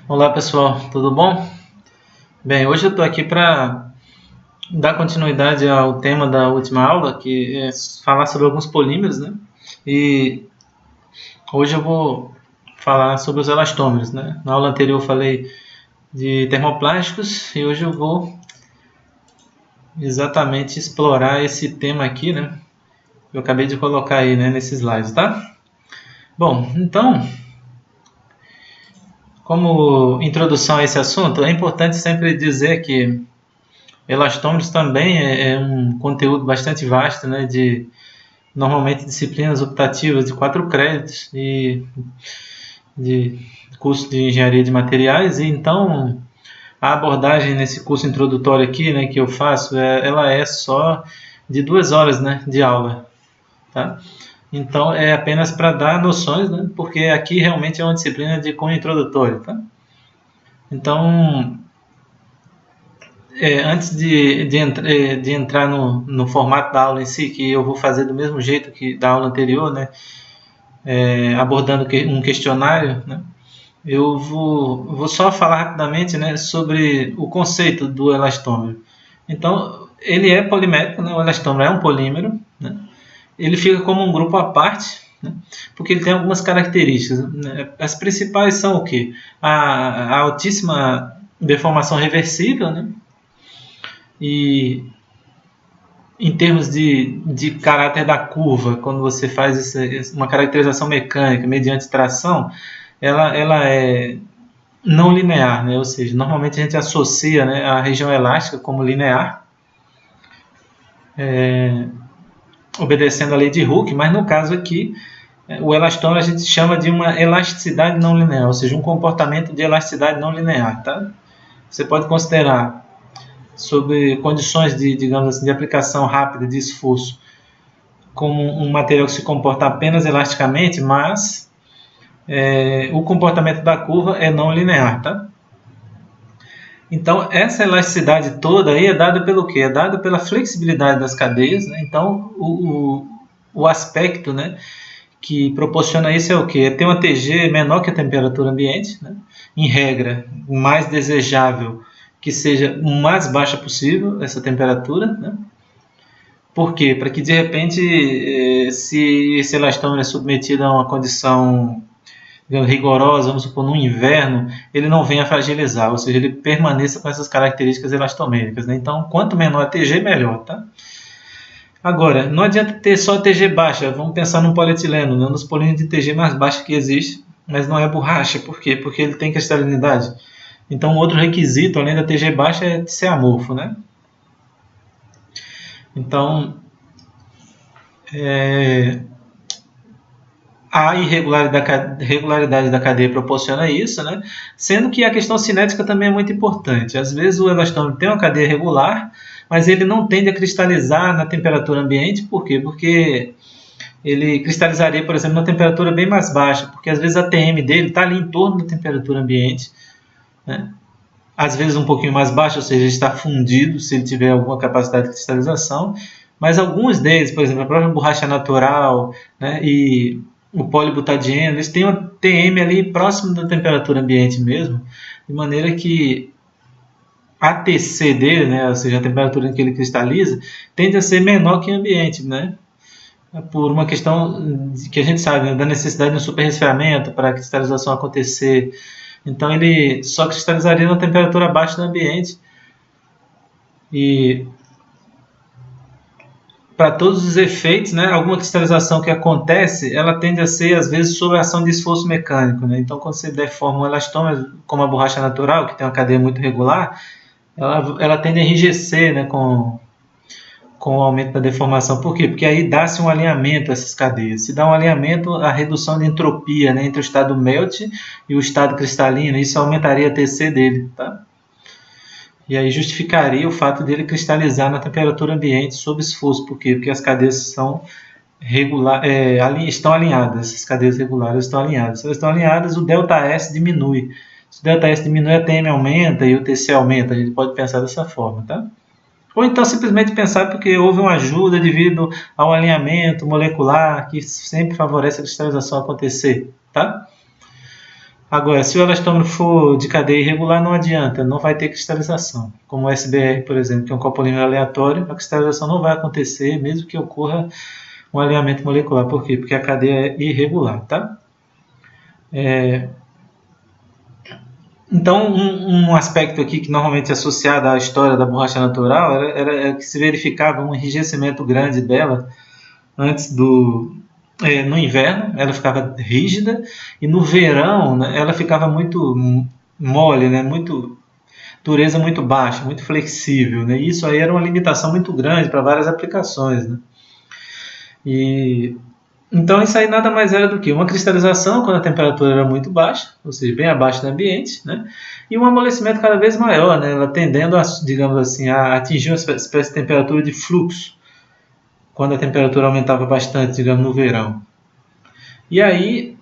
Olá pessoal, tudo bom? Bem, hoje eu estou aqui para dar continuidade ao tema da última aula, que é falar sobre alguns polímeros, né? E hoje eu vou falar sobre os elastômeros, né? Na aula anterior eu falei de termoplásticos e hoje eu vou exatamente explorar esse tema aqui, né? Eu acabei de colocar aí, né, nesses slides, tá? Bom, então, como introdução a esse assunto, é importante sempre dizer que elastômeros também é um conteúdo bastante vasto, né, de normalmente disciplinas optativas de 4 créditos e de curso de engenharia de materiais. E então a abordagem nesse curso introdutório aqui, né, que eu faço, ela é só de 2 horas, né, de aula, tá? Então é apenas para dar noções, né, porque aqui realmente é uma disciplina de cunho introdutório, tá? Então antes de entrar no formato da aula em si, que eu vou fazer do mesmo jeito que da aula anterior, né, abordando um questionário, né, eu vou só falar rapidamente, né, sobre o conceito do elastômero. Então, ele é polimétrico, né, o elastômero é um polímero, né, ele fica como um grupo à parte, né, porque ele tem algumas características, né. As principais são o quê? A altíssima deformação reversível, né, e em termos de caráter da curva, quando você faz uma caracterização mecânica mediante tração, ela é não linear, né? Ou seja, normalmente a gente associa, né, a região elástica como linear, obedecendo a lei de Hooke, mas no caso aqui, o elastômero a gente chama de uma elasticidade não linear, ou seja, um comportamento de elasticidade não linear, tá? Você pode considerar sob condições digamos assim, de aplicação rápida de esforço, como um material que se comporta apenas elasticamente, mas o comportamento da curva é não linear, tá? Então, essa elasticidade toda aí é dada pelo quê? É dada pela flexibilidade das cadeias, né? Então, o aspecto, né, que proporciona isso é o quê? É ter uma TG menor que a temperatura ambiente, né? Em regra, mais desejável que seja o mais baixa possível essa temperatura, né? Por quê? Para que de repente, se esse elastômero é submetido a uma condição rigorosa, vamos supor, no inverno, ele não venha fragilizar, ou seja, ele permaneça com essas características elastoméricas, né? Então, quanto menor a TG, melhor, tá? Agora, não adianta ter só a TG baixa, vamos pensar num polietileno, né? Um dos polímeros de TG mais baixa que existe, mas não é borracha, por quê? Porque ele tem cristalinidade. Então, outro requisito, além da TG baixa, é de ser amorfo, né? Então, a irregularidade da cadeia proporciona isso, né? Sendo que a questão cinética também é muito importante. Às vezes o elastômero tem uma cadeia regular, mas ele não tende a cristalizar na temperatura ambiente. Por quê? Porque ele cristalizaria, por exemplo, na temperatura bem mais baixa, porque às vezes a TM dele está ali em torno da temperatura ambiente, né? Às vezes um pouquinho mais baixa, ou seja, está fundido se ele tiver alguma capacidade de cristalização, mas alguns deles, por exemplo, a própria borracha natural, né, e o polibutadieno, eles têm uma TM ali próximo da temperatura ambiente mesmo, de maneira que a TC dele, né, ou seja, a temperatura em que ele cristaliza, tende a ser menor que o ambiente, né, por uma questão que a gente sabe, né, da necessidade de um superresfriamento para a cristalização acontecer. Então ele só cristalizaria na temperatura abaixo do ambiente. E para todos os efeitos, né, alguma cristalização que acontece, ela tende a ser, às vezes, sob a ação de esforço mecânico, né? Então, quando você deforma um elastômero, como a borracha natural, que tem uma cadeia muito regular, ela tende a enrijecer, né, com o aumento da deformação. Por quê? Porque aí dá-se um alinhamento a essas cadeias. Se dá um alinhamento, a redução de entropia, né, entre o estado melt e o estado cristalino, isso aumentaria a TC dele, tá? E aí justificaria o fato dele cristalizar na temperatura ambiente sob esforço. Por quê? Porque as cadeias estão alinhadas. As cadeias regulares estão alinhadas. Se elas estão alinhadas, o ΔS diminui. Se o ΔS diminui, a TM aumenta e o TC aumenta. A gente pode pensar dessa forma, tá? Ou então simplesmente pensar porque houve uma ajuda devido ao alinhamento molecular que sempre favorece a cristalização acontecer, tá? Agora, se o elastômero for de cadeia irregular, não adianta, não vai ter cristalização. Como o SBR, por exemplo, que é um copolímero aleatório, a cristalização não vai acontecer, mesmo que ocorra um alinhamento molecular. Por quê? Porque a cadeia é irregular, tá? Então, um aspecto aqui que normalmente é associado à história da borracha natural era que se verificava um enrijecimento grande dela antes no inverno, ela ficava rígida, e no verão, né, ela ficava muito mole, né, dureza muito baixa, muito flexível, né, e isso aí era uma limitação muito grande para várias aplicações, né. Então isso aí nada mais era do que uma cristalização quando a temperatura era muito baixa, ou seja, bem abaixo do ambiente, né? E um amolecimento cada vez maior, né? Ela tendendo a, digamos assim, a atingir uma espécie de temperatura de fluxo, quando a temperatura aumentava bastante, digamos, no verão. E aí,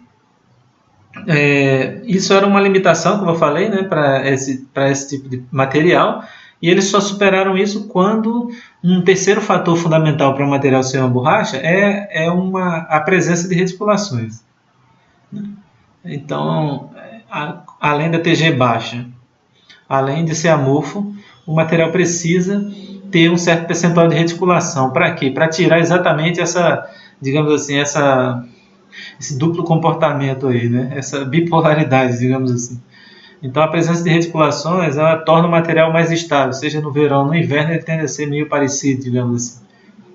isso era uma limitação, como eu falei, né, para esse tipo de material, e eles só superaram isso quando um terceiro fator fundamental para o material ser uma borracha é a presença de reticulações. Então, além da TG baixa, além de ser amorfo, o material precisa ter um certo percentual de reticulação. Para quê? Para tirar exatamente essa, digamos assim, esse duplo comportamento aí, né? Essa bipolaridade, digamos assim. Então, a presença de reticulações, ela torna o material mais estável, seja no verão ou no inverno, ele tende a ser meio parecido, digamos assim.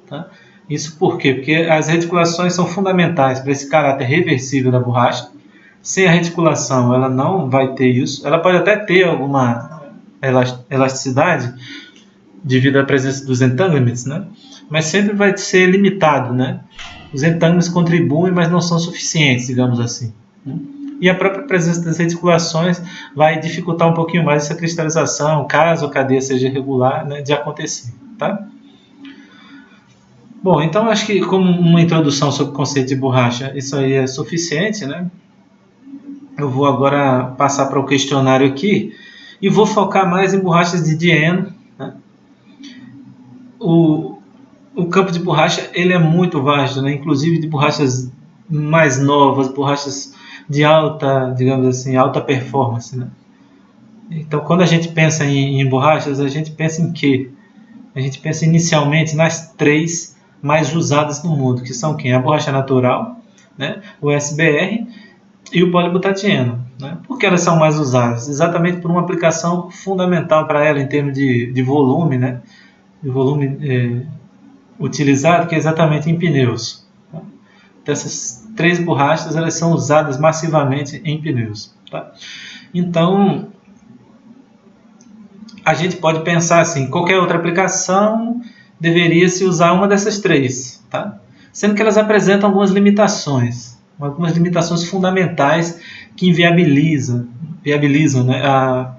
Tá? Isso por quê? Porque as reticulações são fundamentais para esse caráter reversível da borracha. Sem a reticulação, ela não vai ter isso. Ela pode até ter alguma elasticidade devido à presença dos entanglements, né? Mas sempre vai ser limitado, né? Os entanglements contribuem, mas não são suficientes, digamos assim. E a própria presença das reticulações vai dificultar um pouquinho mais essa cristalização, caso a cadeia seja irregular, né, de acontecer. Tá? Bom, então acho que como uma introdução sobre o conceito de borracha, isso aí é suficiente, né? Eu vou agora passar para o questionário aqui e vou focar mais em borrachas de dieno. Né? O campo de borracha ele é muito vasto, né? Inclusive de borrachas mais novas, borrachas de alta, digamos assim, alta performance, né? Então, quando a gente pensa em borrachas, a gente pensa em quê? A gente pensa inicialmente nas 3 mais usadas no mundo, que são quem? A borracha natural, né? O SBR e o polibutadieno. Né? Por que elas são mais usadas? Exatamente por uma aplicação fundamental para ela em termos de volume, né? De volume utilizado, que é exatamente em pneus. Tá? Então, essas 3 borrachas elas são usadas massivamente em pneus. Tá? Então, a gente pode pensar assim, qualquer outra aplicação deveria se usar uma dessas 3, tá? Sendo que elas apresentam algumas limitações fundamentais que viabilizam, né, a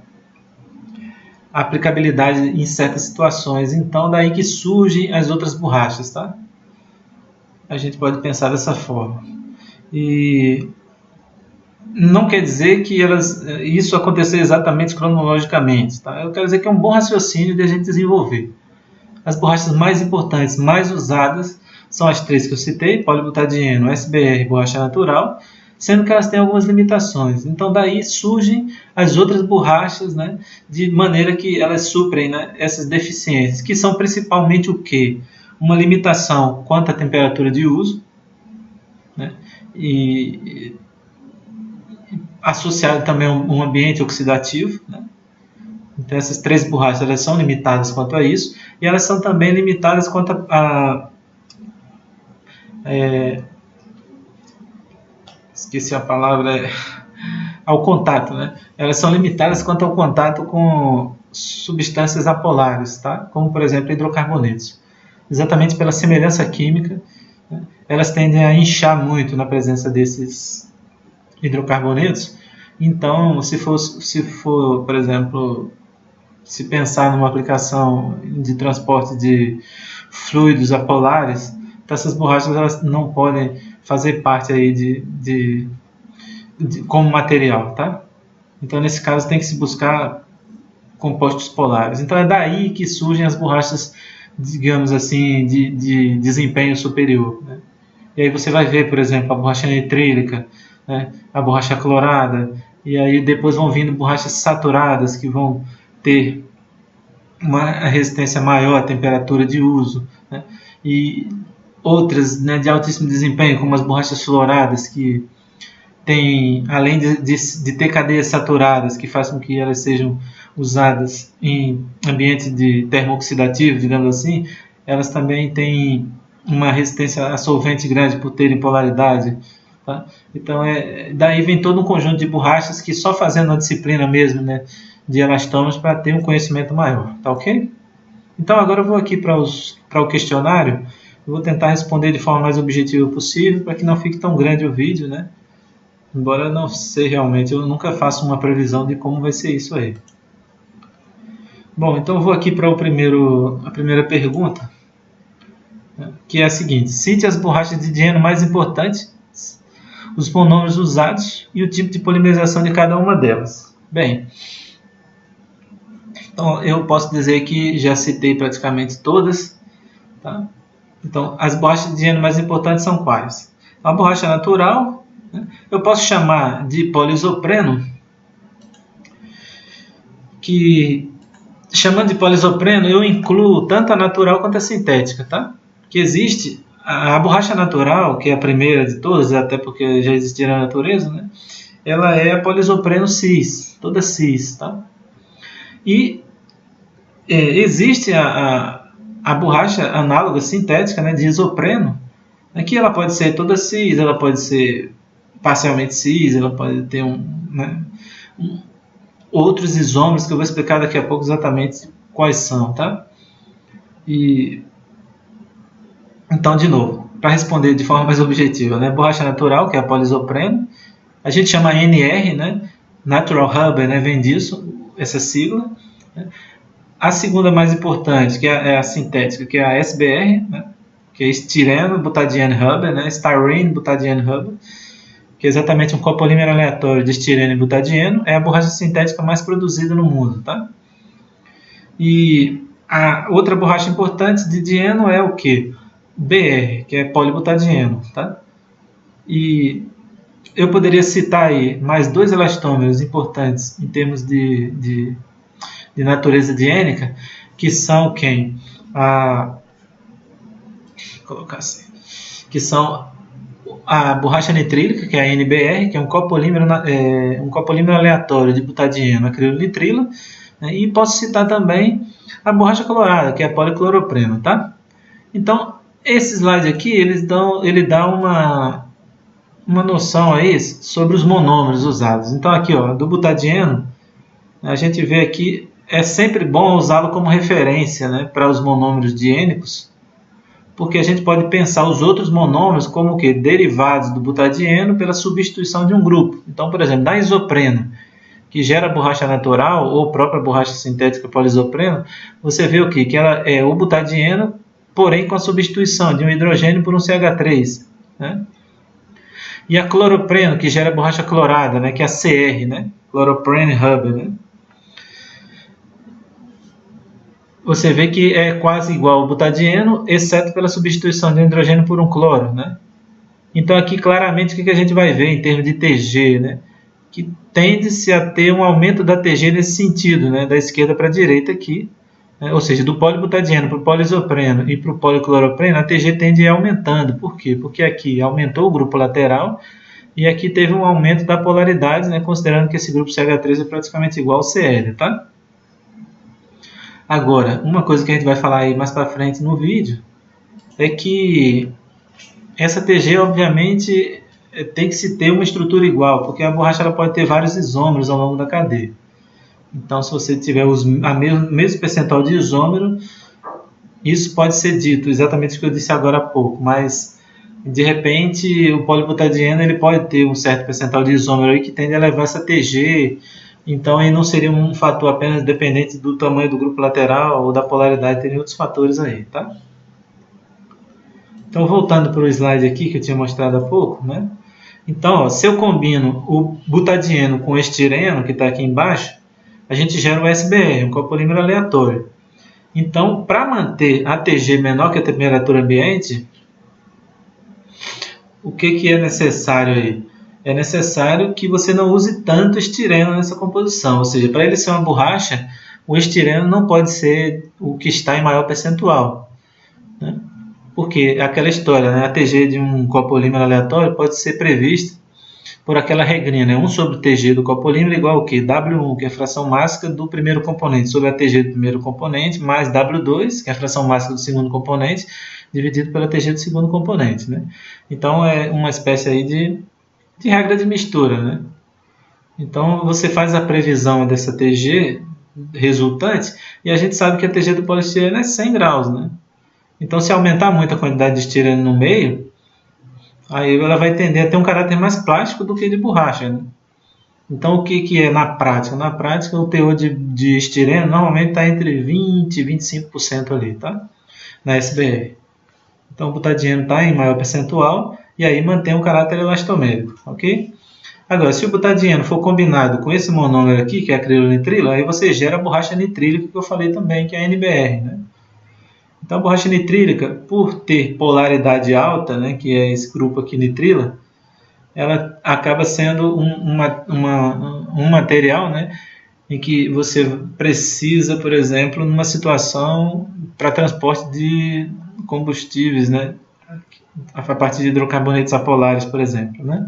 aplicabilidade em certas situações. Então, daí que surgem as outras borrachas, tá? A gente pode pensar dessa forma. E não quer dizer que isso aconteceu exatamente cronologicamente, tá? Eu quero dizer que é um bom raciocínio de a gente desenvolver. As borrachas mais importantes, mais usadas, são as 3 que eu citei, polibutadieno, SBR, borracha natural, sendo que elas têm algumas limitações. Então, daí surgem as outras borrachas, né, de maneira que elas suprem, né, essas deficiências, que são principalmente o quê? Uma limitação quanto à temperatura de uso, né, e associado também a um ambiente oxidativo, né? Então essas 3 borrachas elas são limitadas quanto a isso, e elas são também limitadas quanto esqueci a palavra, ao contato, né? Elas são limitadas quanto ao contato com substâncias apolares, tá? Como por exemplo hidrocarbonetos. Exatamente pela semelhança química, né? Elas tendem a inchar muito na presença desses hidrocarbonetos. Então, se for, por exemplo, se pensar numa aplicação de transporte de fluidos apolares, então essas borrachas elas não podem fazer parte aí como material, tá? Então, nesse caso, tem que se buscar compostos polares. Então, é daí que surgem as borrachas, digamos assim, de desempenho superior, né? E aí você vai ver, por exemplo, a borracha nitrílica, né? A borracha clorada, e aí depois vão vindo borrachas saturadas que vão ter uma resistência maior à temperatura de uso, né? E outras, né, de altíssimo desempenho, como as borrachas fluoradas, que tem, além de ter cadeias saturadas, que faz com que elas sejam usadas em ambiente de termooxidativo, digamos assim, elas também têm uma resistência a solvente grande por terem polaridade. Tá? Então, daí vem todo um conjunto de borrachas que só fazendo a disciplina mesmo, né, de elastômeros para ter um conhecimento maior. Tá ok? Então, agora eu vou aqui para o questionário. Eu vou tentar responder de forma mais objetiva possível para que não fique tão grande o vídeo, né? Embora eu não sei realmente, eu nunca faço uma previsão de como vai ser isso aí. Bom, então eu vou aqui para a primeira pergunta, que é a seguinte: cite as borrachas de Dieno mais importantes, os monômeros usados e o tipo de polimerização de cada uma delas. Bem, então eu posso dizer que já citei praticamente todas, tá? Então, as borrachas de Dieno mais importantes são quais? A borracha natural, né? Eu posso chamar de poliisopreno, que chamando de poliisopreno eu incluo tanto a natural quanto a sintética, tá? Que existe a borracha natural, que é a primeira de todas, até porque já existia na natureza, né? Ela é a poliisopreno cis, toda cis, tá? E existe a borracha análoga sintética, né, de isopreno, né, que ela pode ser toda cis, ela pode ser parcialmente cis, ela pode ter outros isômeros que eu vou explicar daqui a pouco exatamente quais são, tá? Então, de novo, para responder de forma mais objetiva, né, borracha natural, que é a poliisopreno, a gente chama NR, né, Natural Rubber, né, vem disso, essa sigla, né? A segunda mais importante, que é a sintética, que é a SBR, né? Que é estireno butadiene rubber, né? Styrene butadiene rubber, que é exatamente um copolímero aleatório de estireno e butadieno, é a borracha sintética mais produzida no mundo, tá? E a outra borracha importante de dieno é o que? BR, que é polibutadieno, tá? E eu poderia citar aí mais dois elastômeros importantes em termos de natureza diênica, que são quem? Colocar assim, que são a borracha nitrílica, que é a NBR, que é um copolímero aleatório de butadieno, acrilonitrila, né? E posso citar também a borracha colorada, que é a policloropreno, tá? Então, esse slide aqui, ele dá uma noção aí sobre os monômeros usados. Então, aqui, ó, do butadieno, a gente vê aqui, é sempre bom usá-lo como referência, né, para os monômeros diênicos, porque a gente pode pensar os outros monômeros como o quê? Derivados do butadieno pela substituição de um grupo. Então, por exemplo, da isopreno, que gera borracha natural, ou própria borracha sintética poliisopreno, você vê o quê? Que ela é o butadieno, porém com a substituição de um hidrogênio por um CH3, né? E a cloropreno, que gera borracha clorada, né, que é a CR, né? Chloroprene rubber, né? Você vê que é quase igual ao butadieno, exceto pela substituição de um hidrogênio por um cloro, né? Então aqui claramente o que a gente vai ver em termos de TG, né? Que tende-se a ter um aumento da TG nesse sentido, né? Da esquerda para a direita aqui, né? Ou seja, do polibutadieno para o poliisopreno e para o policloropreno, a TG tende a ir aumentando. Por quê? Porque aqui aumentou o grupo lateral e aqui teve um aumento da polaridade, né? Considerando que esse grupo CH3 é praticamente igual ao Cl, tá? Agora, uma coisa que a gente vai falar aí mais para frente no vídeo é que essa TG, obviamente, tem que se ter uma estrutura igual, porque a borracha ela pode ter vários isômeros ao longo da cadeia. Então, se você tiver o mesmo percentual de isômero, isso pode ser dito, exatamente o que eu disse agora há pouco, mas de repente o polibutadieno ele pode ter um certo percentual de isômero aí que tende a levar essa TG. Então, aí não seria um fator apenas dependente do tamanho do grupo lateral ou da polaridade, teria outros fatores aí, tá? Então, voltando para o slide aqui que eu tinha mostrado há pouco, né? Então, ó, se eu combino o butadieno com o estireno, que está aqui embaixo, a gente gera o SBR, um copolímero aleatório. Então, para manter a TG menor que a temperatura ambiente, o que é necessário aí? é necessário que você não use tanto estireno nessa composição. Ou seja, para ele ser uma borracha, o estireno não pode ser o que está em maior percentual, né? Porque aquela história, né? A TG de um copolímero aleatório pode ser prevista por aquela regrinha, né? 1 sobre o TG do copolímero igual ao quê? W1, que é a fração mássica do primeiro componente, sobre a TG do primeiro componente, mais W2, que é a fração mássica do segundo componente, dividido pela TG do segundo componente, né? Então, é uma espécie aí de regra de mistura, né? Então, você faz a previsão dessa TG resultante, e a gente sabe que a TG do poliestireno é 100 graus, né? Então, se aumentar muito a quantidade de estireno no meio, aí ela vai tender a ter um caráter mais plástico do que de borracha, né? Então, o que é na prática? Na prática, o teor de estireno normalmente está entre 20% e 25% ali, tá? Na SBR. Então, o butadieno está em maior percentual e aí mantém um caráter elastomérico, ok? Agora, se o butadieno for combinado com esse monômero aqui, que é acrilonitrilo, aí você gera a borracha nitrílica, que eu falei também, que é a NBR, né? Então, a borracha nitrílica, por ter polaridade alta, né, que é esse grupo aqui nitrila, ela acaba sendo um material, né, em que você precisa, por exemplo, numa situação para transporte de combustíveis, né, a partir de hidrocarbonetos apolares, por exemplo, né?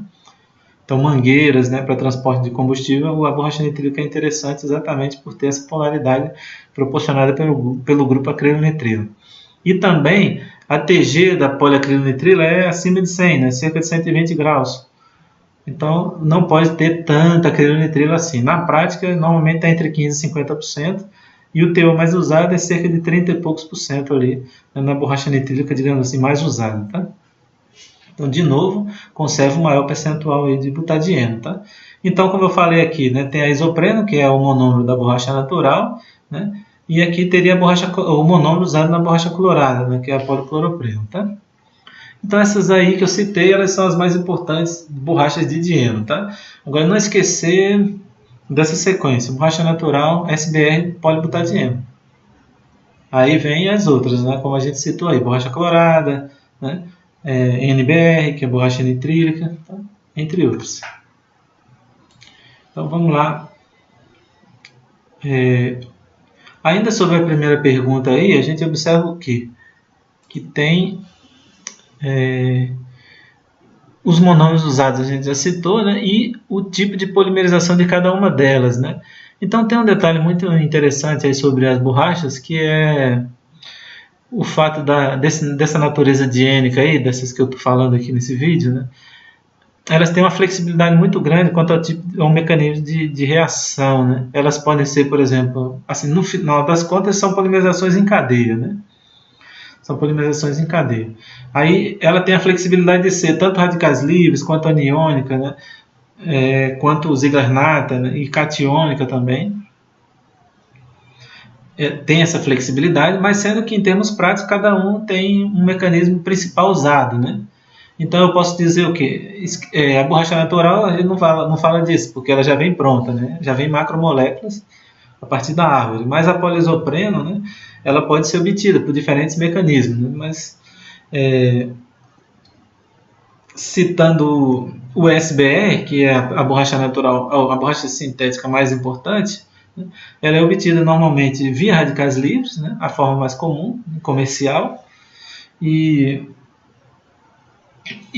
Então, mangueiras, né, para transporte de combustível, a borracha nitrílica é interessante exatamente por ter essa polaridade proporcionada pelo grupo acrilonitrilo. E também a TG da poliacrilonitrila é acima de 100, né, cerca de 120 graus. Então, não pode ter tanta acrilonitrila assim. Na prática, normalmente está entre 15% e 50%, e o teor mais usado é cerca de 30 e poucos por cento ali, né, na borracha nitrílica, digamos assim, mais usada, tá? Então, de novo, conserva o maior percentual aí de butadieno, tá? Então, como eu falei aqui, né, tem a isopreno, que é o monômero da borracha natural, né? E aqui teria o monômero usado na borracha colorada, né, que é a policloropreno, tá? Então, essas aí que eu citei, elas são as mais importantes borrachas de dieno, tá? Agora, não esquecer dessa sequência: borracha natural, SBR, polibutadieno. Aí vem as outras, né, como a gente citou aí, borracha colorada, né? NBR, que é borracha nitrílica, tá? Entre outros. Então vamos lá. Ainda sobre a primeira pergunta aí, a gente observa o quê? Que tem os monômeros usados, a gente já citou, né? E o tipo de polimerização de cada uma delas, né? Então tem um detalhe muito interessante aí sobre as borrachas, que é o fato dessa natureza diênica aí, dessas que eu estou falando aqui nesse vídeo, né? Elas têm uma flexibilidade muito grande quanto ao mecanismo de reação, né? Elas podem ser, por exemplo, assim, no final das contas, são polimerizações em cadeia, né? São polimerizações em cadeia. Aí ela tem a flexibilidade de ser tanto radicais livres, quanto aniônica, né? Quanto ziegler-natta, né? E catiônica também. Tem essa flexibilidade, mas sendo que em termos práticos cada um tem um mecanismo principal usado, né? Então eu posso dizer o quê? A borracha natural a gente não fala disso, porque ela já vem pronta, né? Já vem macromoléculas a partir da árvore. Mas a poliisopreno, né, ela pode ser obtida por diferentes mecanismos, né? Mas citando o SBR, que é a borracha natural, a borracha sintética mais importante, ela é obtida normalmente via radicais livres, né, a forma mais comum, comercial, e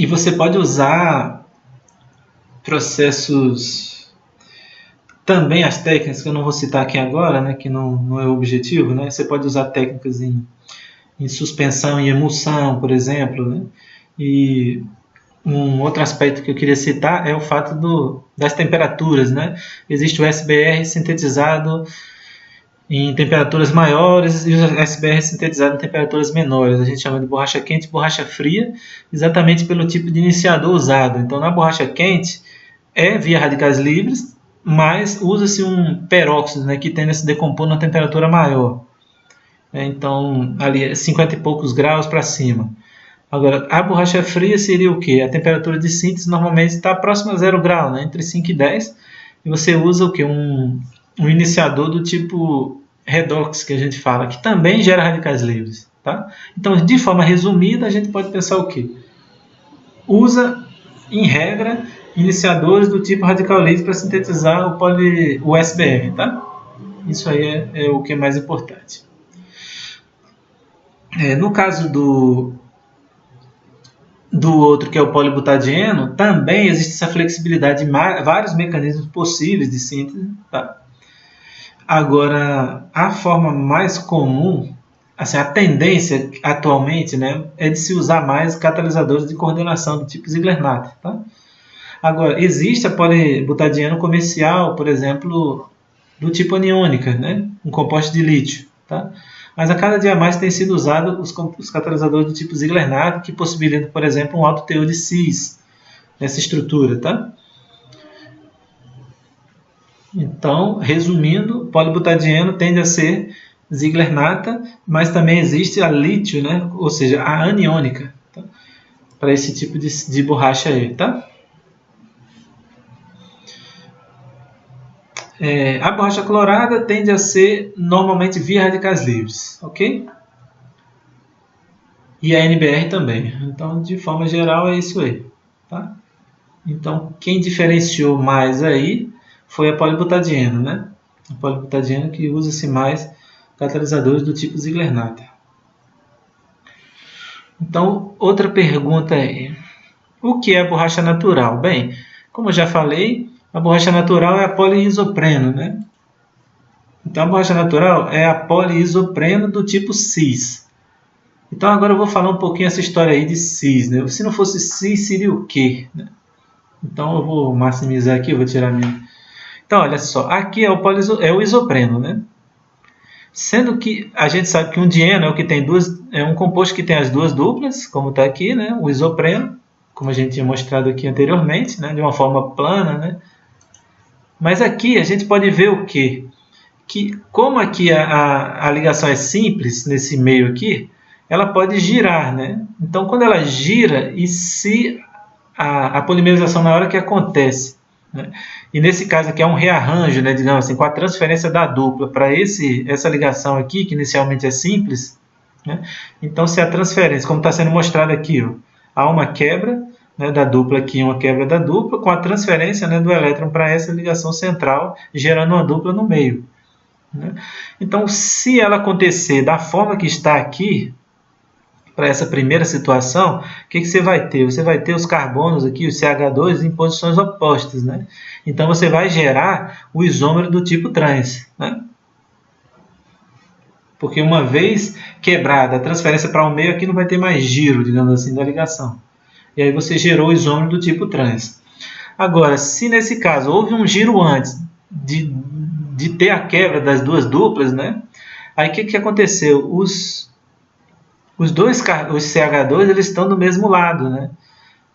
você pode usar processos, também as técnicas que eu não vou citar aqui agora, né, que não é o objetivo, né, você pode usar técnicas em suspensão e emulsão, por exemplo, né, e um outro aspecto que eu queria citar é o fato das temperaturas, né? Existe o SBR sintetizado em temperaturas maiores e o SBR sintetizado em temperaturas menores. A gente chama de borracha quente e borracha fria, exatamente pelo tipo de iniciador usado. Então, na borracha quente, é via radicais livres, mas usa-se um peróxido, né, que tende a se decompor numa temperatura maior. Então, ali é 50 e poucos graus para cima. Agora, a borracha fria seria o quê? A temperatura de síntese normalmente está próxima a 0 grau, né? Entre 5 e 10. E você usa o quê? Um iniciador do tipo redox, que a gente fala, que também gera radicais livres, tá? Então, de forma resumida, a gente pode pensar o quê? Usa, em regra, iniciadores do tipo radical livre para sintetizar o SBR, tá? Isso aí é o que é mais importante. No caso do outro, que é o polibutadieno, também existe essa flexibilidade de vários mecanismos possíveis de síntese, tá? Agora, a forma mais comum, assim, a tendência atualmente, né, é de se usar mais catalisadores de coordenação do tipo Ziegler-Natta, tá? Agora, existe a polibutadieno comercial, por exemplo, do tipo aniônica, né, um composto de lítio, tá? Mas a cada dia mais tem sido usado os catalisadores do tipo Ziegler-Natta, que possibilitam, por exemplo, um alto teor de cis nessa estrutura, tá? Então, resumindo, polibutadieno tende a ser Ziegler-Natta, mas também existe a lítio, né? Ou seja, a aniônica, tá? Para esse tipo de borracha aí, tá? A borracha clorada tende a ser normalmente via radicais livres, ok? E a NBR também. Então, de forma geral, é isso aí, tá? Então, quem diferenciou mais aí foi a polibutadieno, né? A polibutadieno que usa-se mais catalisadores do tipo Ziegler-Natta. Então, outra pergunta é: o que é borracha natural? Bem, como eu já falei, a borracha natural é a poliisopreno, né? Então, a borracha natural é a poliisopreno do tipo cis. Então, agora eu vou falar um pouquinho essa história aí de cis, né? Se não fosse cis, seria o quê? Então, eu vou maximizar aqui, eu vou tirar minha... Então, olha só, aqui é o isopreno, né? Sendo que a gente sabe que um dieno é um composto que tem as duas duplas, como está aqui, né? O isopreno, como a gente tinha mostrado aqui anteriormente, né? De uma forma plana, né? Mas aqui a gente pode ver o quê? Que como aqui a ligação é simples, nesse meio aqui, ela pode girar, né? Então, quando ela gira, e se a polimerização na hora que acontece, né? E nesse caso aqui é um rearranjo, né, digamos assim, com a transferência da dupla para essa ligação aqui, que inicialmente é simples, né? Então, se a transferência, como está sendo mostrado aqui, ó, há uma quebra, né, da dupla aqui, uma quebra da dupla, com a transferência, né, do elétron para essa ligação central, gerando uma dupla no meio, né? Então, se ela acontecer da forma que está aqui, para essa primeira situação, o que você vai ter? Você vai ter os carbonos aqui, os CH2, em posições opostas, né? Então, você vai gerar o isômero do tipo trans, né? Porque uma vez quebrada a transferência para o meio, aqui não vai ter mais giro, digamos assim, da ligação. E aí você gerou o isômero do tipo trans. Agora, se nesse caso houve um giro antes de ter a quebra das duas duplas, né? Aí o que aconteceu? Os CH2 eles estão do mesmo lado, né?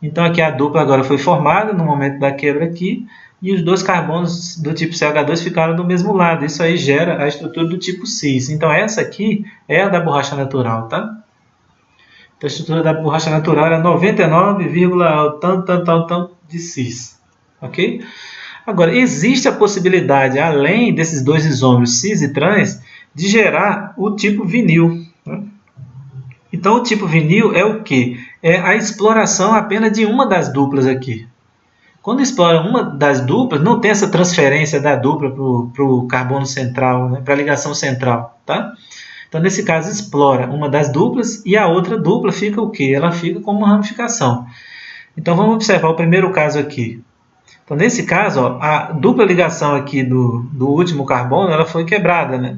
Então aqui a dupla agora foi formada no momento da quebra aqui, e os dois carbonos do tipo CH2 ficaram do mesmo lado. Isso aí gera a estrutura do tipo cis. Então essa aqui é a da borracha natural, tá? Então a estrutura da borracha natural é 99, tanto de cis, ok? Agora, existe a possibilidade, além desses dois isômeros cis e trans, de gerar o tipo vinil, né? Então, o tipo vinil é o quê? É a exploração apenas de uma das duplas aqui. Quando explora uma das duplas, não tem essa transferência da dupla para o carbono central, né? Para a ligação central, tá? Então, nesse caso, explora uma das duplas e a outra dupla fica o quê? Ela fica como uma ramificação. Então, vamos observar o primeiro caso aqui. Então, nesse caso, ó, a dupla ligação aqui do último carbono, ela foi quebrada, né?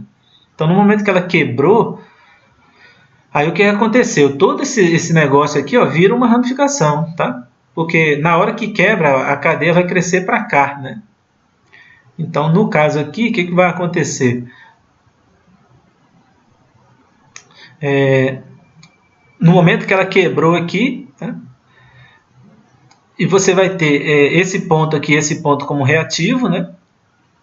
Então, no momento que ela quebrou, aí o que aconteceu? Todo esse negócio aqui, ó, vira uma ramificação, tá? Porque na hora que quebra, a cadeia vai crescer para cá, né? Então, no caso aqui, o que vai acontecer? No momento que ela quebrou aqui, tá? E você vai ter esse ponto aqui, esse ponto como reativo, né?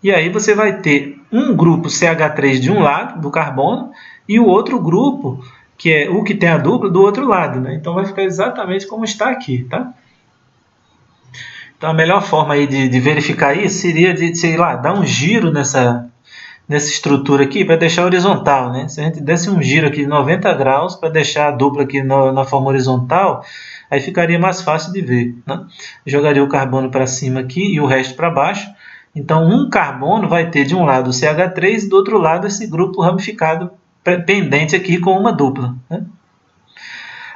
E aí você vai ter um grupo CH3 de um lado do carbono e o outro grupo, que é o que tem a dupla, do outro lado, né? Então vai ficar exatamente como está aqui, tá? Então a melhor forma aí de verificar isso seria de, sei lá, dar um giro nessa estrutura aqui para deixar horizontal, né? Se a gente desse um giro aqui de 90 graus para deixar a dupla aqui na forma horizontal, Aí ficaria mais fácil de ver, né? Jogaria o carbono para cima aqui e o resto para baixo. Então, um carbono vai ter de um lado o CH3 e do outro lado esse grupo ramificado pendente aqui com uma dupla, né?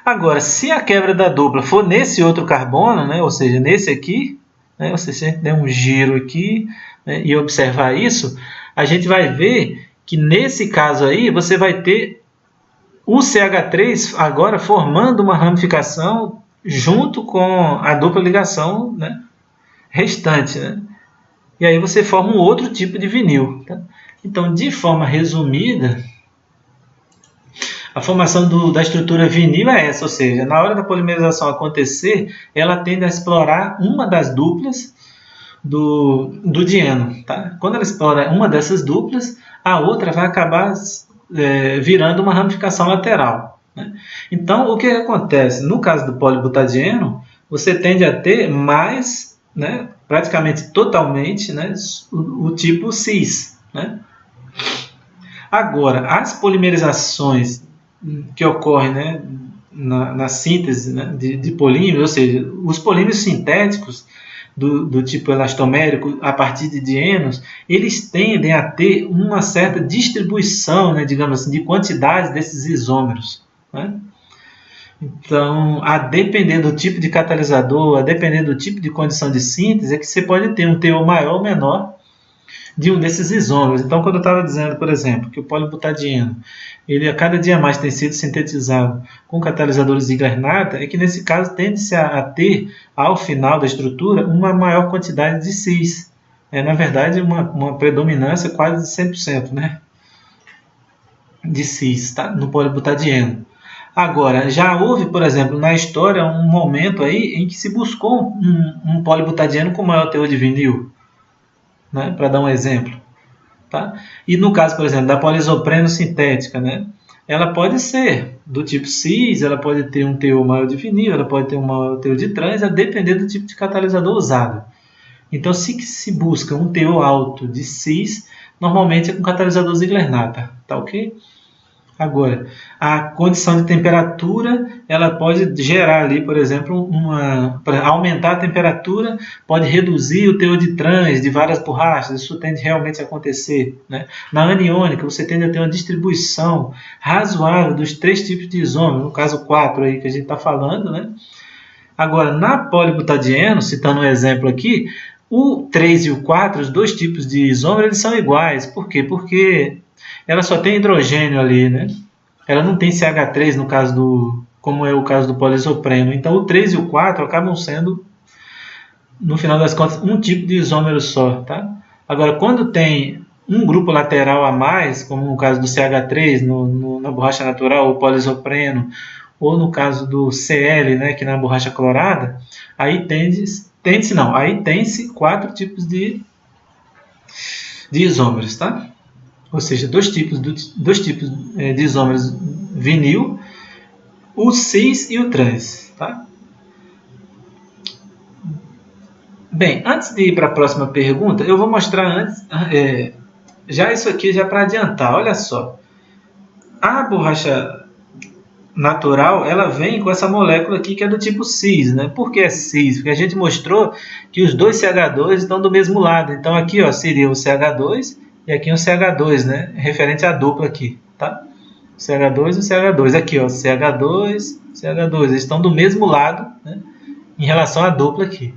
Agora, se a quebra da dupla for nesse outro carbono, né, ou seja, nesse aqui, né, se a gente der um giro aqui, né, e observar isso, a gente vai ver que nesse caso aí você vai ter o CH3 agora formando uma ramificação junto com a dupla ligação, né, restante, né? E aí você forma um outro tipo de vinil, tá? Então, de forma resumida, a formação da estrutura vinil é essa, ou seja, na hora da polimerização acontecer, ela tende a explorar uma das duplas do dieno, tá? Quando ela explora uma dessas duplas, a outra vai acabar virando uma ramificação lateral, né? Então, o que acontece? No caso do polibutadieno, você tende a ter mais, né, praticamente totalmente, né, o tipo cis, né? Agora, as polimerizações que ocorrem, né, na síntese, né, de polímeros, ou seja, os polímeros sintéticos do tipo elastomérico a partir de dienos, eles tendem a ter uma certa distribuição, né, digamos assim, de quantidades desses isômeros, né? Então, a depender do tipo de catalisador, a depender do tipo de condição de síntese, é que você pode ter um teor maior ou menor de um desses isômeros. Então, quando eu estava dizendo, por exemplo, que o polibutadieno, ele a cada dia mais tem sido sintetizado com catalisadores Ziegler-Natta, é que nesse caso tende-se a ter, ao final da estrutura, uma maior quantidade de cis. Na verdade, uma predominância quase de 100%, né, de cis, tá? No polibutadieno. Agora, já houve, por exemplo, na história, um momento aí em que se buscou um polibutadieno com maior teor de vinil, né, para dar um exemplo, tá? E no caso, por exemplo, da poliisopreno sintética, né, ela pode ser do tipo cis, ela pode ter um teor maior de vinil, ela pode ter um maior teor de trans, a depender do tipo de catalisador usado. Então, se busca um teor alto de cis, normalmente é com catalisador Ziegler-Natta, tá ok? Agora, a condição de temperatura, ela pode gerar ali, por exemplo, para aumentar a temperatura, pode reduzir o teor de trans de várias borrachas, isso tende realmente a acontecer, né? Na aniônica, você tende a ter uma distribuição razoável dos 3 tipos de isômero, no caso 4 aí que a gente está falando, né? Agora, na polibutadieno, citando um exemplo aqui, o 3 e o 4, os 2 tipos de isômero, eles são iguais. Por quê? Porque ela só tem hidrogênio ali, né? Ela não tem CH3 no caso como é o caso do poliisopreno. Então, o 3 e o 4 acabam sendo, no final das contas, um tipo de isômero só, tá? Agora, quando tem um grupo lateral a mais, como no caso do CH3 na borracha natural, o poliisopreno, ou no caso do Cl, né, que na borracha clorada, aí tem-se 4 tipos de isômeros, tá? Ou seja, dois tipos de isômeros vinil, o cis e o trans, tá? Bem, antes de ir para a próxima pergunta, eu vou mostrar antes, já isso aqui já para adiantar. Olha só, a borracha natural, ela vem com essa molécula aqui que é do tipo cis, né? Por que é cis? Porque a gente mostrou que os dois CH2 estão do mesmo lado. Então aqui, ó, seria o CH2 e aqui um CH2, né? Referente à dupla aqui, tá? CH2 e o CH2. Aqui, ó, CH2, CH2. Eles estão do mesmo lado, né, em relação à dupla aqui.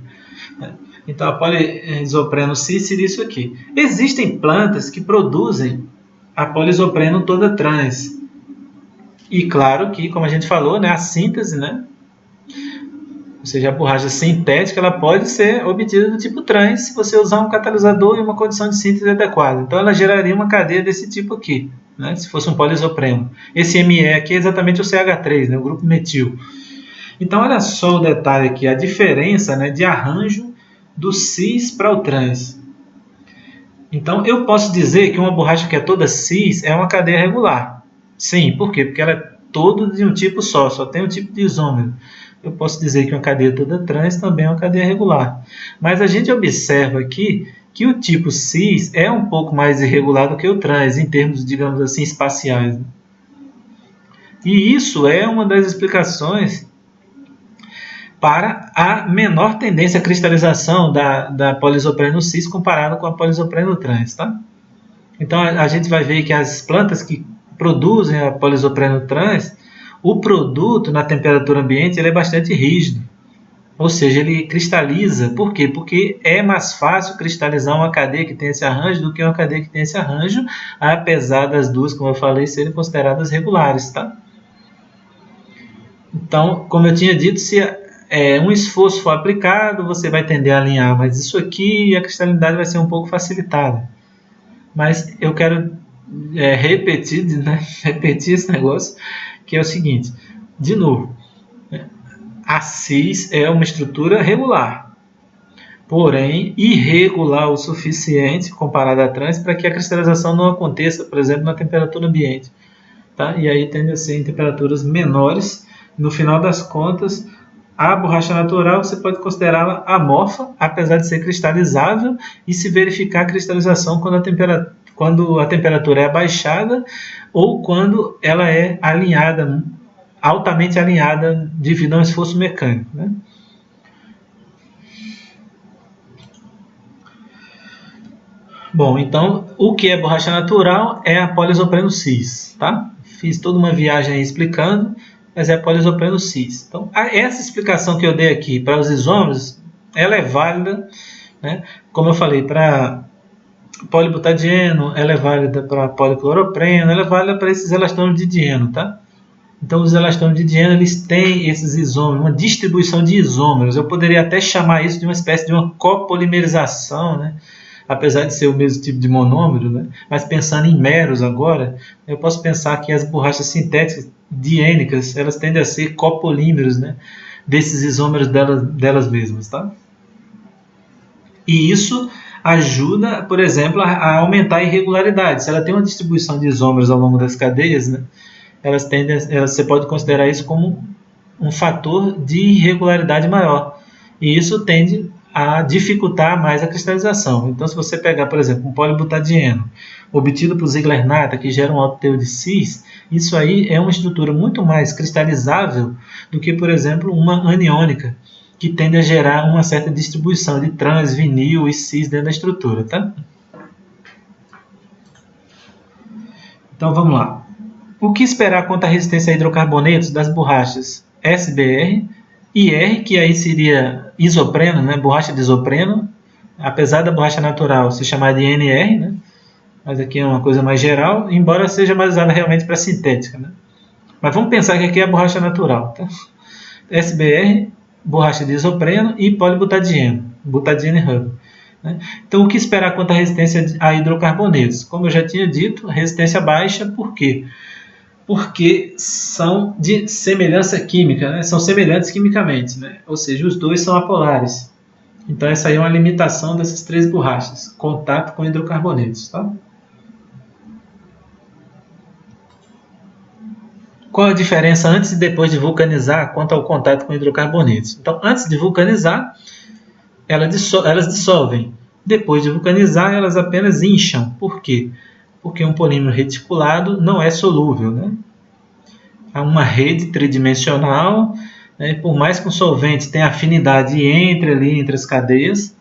Então a poliisopreno cis seria isso aqui. Existem plantas que produzem a poliisopreno toda trans. E claro que, como a gente falou, né, a síntese, né, ou seja, a borracha sintética, ela pode ser obtida do tipo trans se você usar um catalisador e uma condição de síntese adequada. Então ela geraria uma cadeia desse tipo aqui, né, se fosse um poliisopreno. Esse Me aqui é exatamente o CH3, né, o grupo metil. Então olha só o detalhe aqui, a diferença, né, de arranjo do cis para o trans. Então eu posso dizer que uma borracha que é toda cis é uma cadeia regular. Sim, por quê? Porque ela é toda de um tipo só tem um tipo de isômero. Eu posso dizer que uma cadeia toda trans também é uma cadeia regular. Mas a gente observa aqui que o tipo cis é um pouco mais irregular do que o trans, em termos, digamos assim, espaciais. E isso é uma das explicações para a menor tendência à cristalização da polisopreno cis comparado com a polisopreno trans, tá? Então a gente vai ver que as plantas que produzem a polisopreno trans, o produto na temperatura ambiente ele é bastante rígido, ou seja, ele cristaliza. Por quê? Porque é mais fácil cristalizar uma cadeia que tem esse arranjo do que uma cadeia que tem esse arranjo, apesar das duas, como eu falei, serem consideradas regulares, tá? Então, como eu tinha dito, se um esforço for aplicado, você vai tender a alinhar, mas isso aqui, a cristalinidade vai ser um pouco facilitada. Mas eu quero repetir esse negócio, que é o seguinte, de novo, a cis é uma estrutura regular, porém irregular o suficiente comparada à trans para que a cristalização não aconteça, por exemplo, na temperatura ambiente, tá? E aí tende a ser em temperaturas menores. No final das contas, a borracha natural você pode considerá-la amorfa, apesar de ser cristalizável, e se verificar a cristalização quando a temperatura é abaixada ou quando ela é alinhada, altamente alinhada devido a um esforço mecânico, né? Bom, então, o que é borracha natural é a polisopreno cis, tá? Fiz toda uma viagem aí explicando, mas é a polisopreno cis. Então, essa explicação que eu dei aqui para os isômeros, ela é válida, né? Como eu falei, para polibutadieno, ela é válida para policloropreno, ela é válida para esses elastômeros de dieno, tá? Então, os elastômeros de dieno, eles têm esses isômeros, uma distribuição de isômeros. Eu poderia até chamar isso de uma espécie de uma copolimerização, né? Apesar de ser o mesmo tipo de monômero, né? Mas pensando em meros agora, eu posso pensar que as borrachas sintéticas diênicas, elas tendem a ser copolímeros, né? Desses isômeros delas mesmas, tá? E isso ajuda, por exemplo, a aumentar a irregularidade. Se ela tem uma distribuição de isômeros ao longo das cadeias, né? Você pode considerar isso como um fator de irregularidade maior. E isso tende a dificultar mais a cristalização. Então, se você pegar, por exemplo, um polibutadieno obtido por Ziegler-Natta, que gera um alto teor de cis, isso aí é uma estrutura muito mais cristalizável do que, por exemplo, uma aniônica, que tende a gerar uma certa distribuição de trans, vinil e cis dentro da estrutura, tá? Então, vamos lá. O que esperar quanto à resistência a hidrocarbonetos das borrachas SBR e R, que aí seria isopreno, né? Borracha de isopreno, apesar da borracha natural se chamar de NR, né? Mas aqui é uma coisa mais geral, embora seja mais usada realmente para sintética, né? Mas vamos pensar que aqui é a borracha natural, tá? SBR, borracha de isopreno e polibutadieno, butadieno e Hubble, né? Então, o que esperar quanto à resistência a hidrocarbonetos? Como eu já tinha dito, resistência baixa, por quê? Porque são de semelhança química, né? São semelhantes quimicamente, né? Ou seja, os dois são apolares. Então, essa aí é uma limitação dessas três borrachas, contato com hidrocarbonetos, tá? Qual a diferença antes e depois de vulcanizar quanto ao contato com hidrocarbonetos? Então, antes de vulcanizar, elas dissolvem. Depois de vulcanizar, elas apenas incham. Por quê? Porque um polímero reticulado não é solúvel, né? Há uma rede tridimensional, né? Por mais que um solvente tenha afinidade entre as cadeias,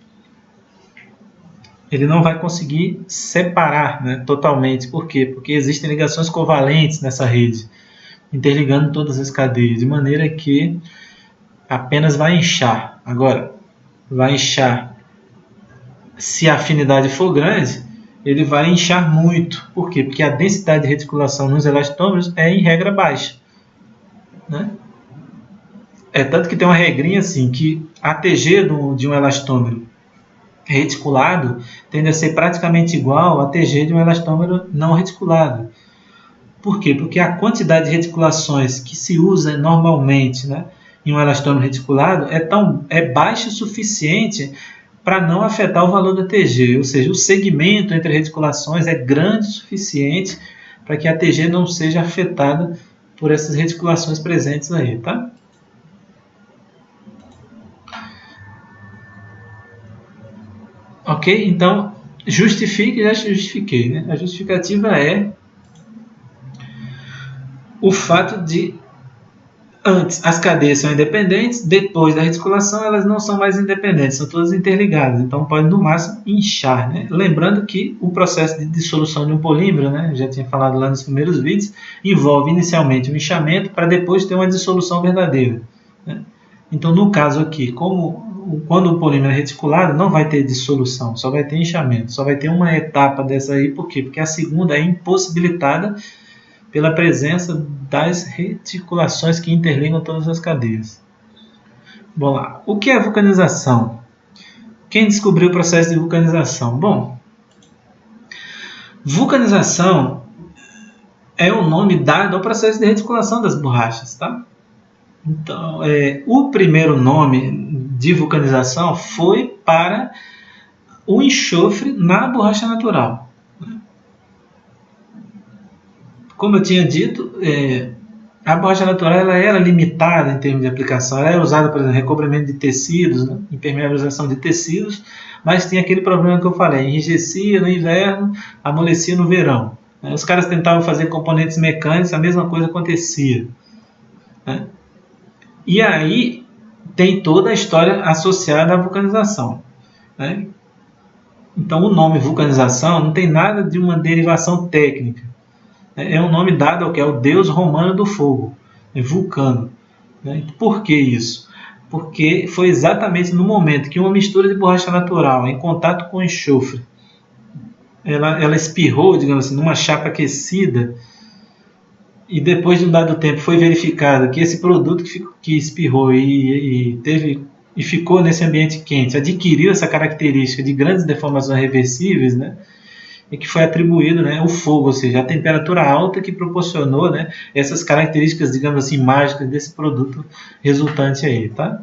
ele não vai conseguir separar, né, totalmente. Por quê? Porque existem ligações covalentes nessa rede, interligando todas as cadeias, de maneira que apenas vai inchar. Agora, vai inchar, se a afinidade for grande, ele vai inchar muito. Por quê? Porque a densidade de reticulação nos elastômeros é, em regra, baixa, né? É tanto que tem uma regrinha assim, que a TG de um elastômero reticulado tende a ser praticamente igual à TG de um elastômero não reticulado. Por quê? Porque a quantidade de reticulações que se usa normalmente, né, em um elastômero reticulado é baixa o suficiente para não afetar o valor da TG, ou seja, o segmento entre reticulações é grande o suficiente para que a TG não seja afetada por essas reticulações presentes aí, tá? Ok? Então, justifique, já justifiquei, né? A justificativa é o fato de Antes, as cadeias são independentes, depois da reticulação elas não são mais independentes, são todas interligadas, então pode no máximo inchar, né? Lembrando que o processo de dissolução de um polímero, né, já tinha falado lá nos primeiros vídeos, envolve inicialmente um inchamento para depois ter uma dissolução verdadeira, né? Então no caso aqui, quando o polímero é reticulado, não vai ter dissolução, só vai ter inchamento, só vai ter uma etapa dessa aí, por quê? Porque a segunda é impossibilitada pela presença das reticulações que interligam todas as cadeias. Bom lá, o que é vulcanização? Quem descobriu o processo de vulcanização? Bom, vulcanização é o nome dado ao processo de reticulação das borrachas, tá? Então, o primeiro nome de vulcanização foi para o enxofre na borracha natural. Como eu tinha dito, a borracha natural ela era limitada em termos de aplicação. Ela era usada, por exemplo, recobrimento de tecidos, né? Impermeabilização de tecidos, mas tinha aquele problema que eu falei, enrijecia no inverno, amolecia no verão. Os caras tentavam fazer componentes mecânicos, a mesma coisa acontecia, né? E aí tem toda a história associada à vulcanização, né? Então o nome vulcanização não tem nada de uma derivação técnica. É um nome dado ao que é o deus romano do fogo, Vulcano. Por que isso? Porque foi exatamente no momento que uma mistura de borracha natural em contato com enxofre, ela espirrou, digamos assim, numa chapa aquecida, e depois de um dado tempo foi verificado que esse produto que espirrou e ficou nesse ambiente quente adquiriu essa característica de grandes deformações reversíveis, né? E que foi atribuído, né, o fogo, ou seja, a temperatura alta que proporcionou, né, essas características, digamos assim, mágicas desse produto resultante aí, tá?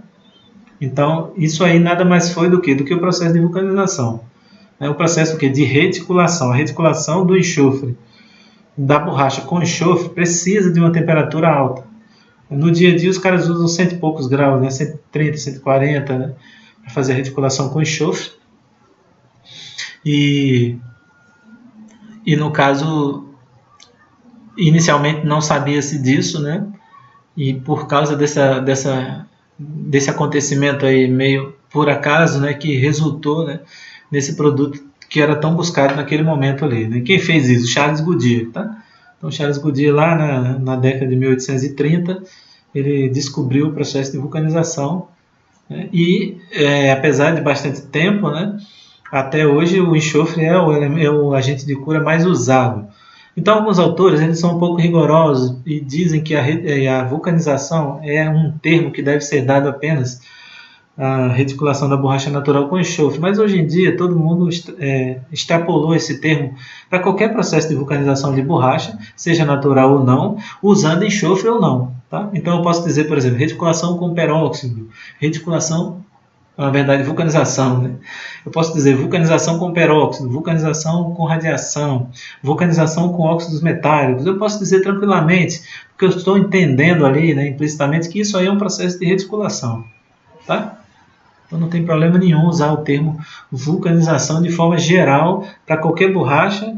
Então, isso aí nada mais foi do que o processo de vulcanização. O processo de reticulação. A reticulação do enxofre, da borracha com enxofre, precisa de uma temperatura alta. No dia a dia, os caras usam 100 e poucos graus, né, 130, 140, né, para fazer a reticulação com enxofre. E no caso, inicialmente não sabia-se disso, né? E por causa desse acontecimento aí meio por acaso, né, que resultou, né, nesse produto que era tão buscado naquele momento ali, né? Quem fez isso? Charles Goodyear, tá? Então Charles Goodyear lá na década de 1830, ele descobriu o processo de vulcanização, né? E apesar de bastante tempo, né, até hoje o enxofre é o agente de cura mais usado. Então alguns autores eles são um pouco rigorosos e dizem que a vulcanização é um termo que deve ser dado apenas à reticulação da borracha natural com enxofre. Mas hoje em dia todo mundo extrapolou esse termo para qualquer processo de vulcanização de borracha, seja natural ou não, usando enxofre ou não, tá? Então eu posso dizer, por exemplo, reticulação com peróxido, na verdade, vulcanização, né? Eu posso dizer vulcanização com peróxido, vulcanização com radiação, vulcanização com óxidos metálicos. Eu posso dizer tranquilamente, porque eu estou entendendo ali, né, implicitamente, que isso aí é um processo de reticulação, tá? Então não tem problema nenhum usar o termo vulcanização de forma geral para qualquer borracha,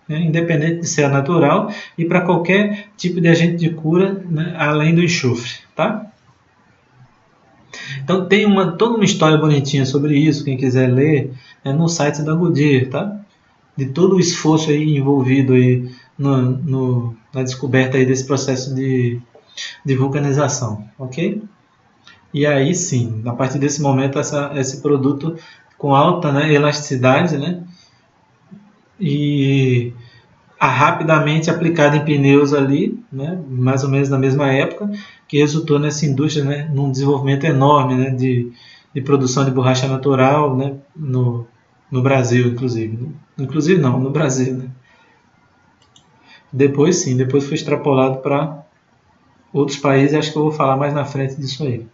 né, independente de ser natural, e para qualquer tipo de agente de cura, né, além do enxofre, tá? Então tem toda uma história bonitinha sobre isso, quem quiser ler, no site da Goodyear, tá? De todo o esforço aí envolvido aí na descoberta aí desse processo de vulcanização, ok? E aí sim, a partir desse momento esse produto com alta, né, elasticidade, né, e rapidamente aplicado em pneus ali, né, mais ou menos na mesma época, que resultou nessa indústria, né, num desenvolvimento enorme, né, de produção de borracha natural, né, no Brasil, inclusive. Né? Inclusive não, no Brasil. Né? Depois foi extrapolado para outros países, acho que eu vou falar mais na frente disso aí.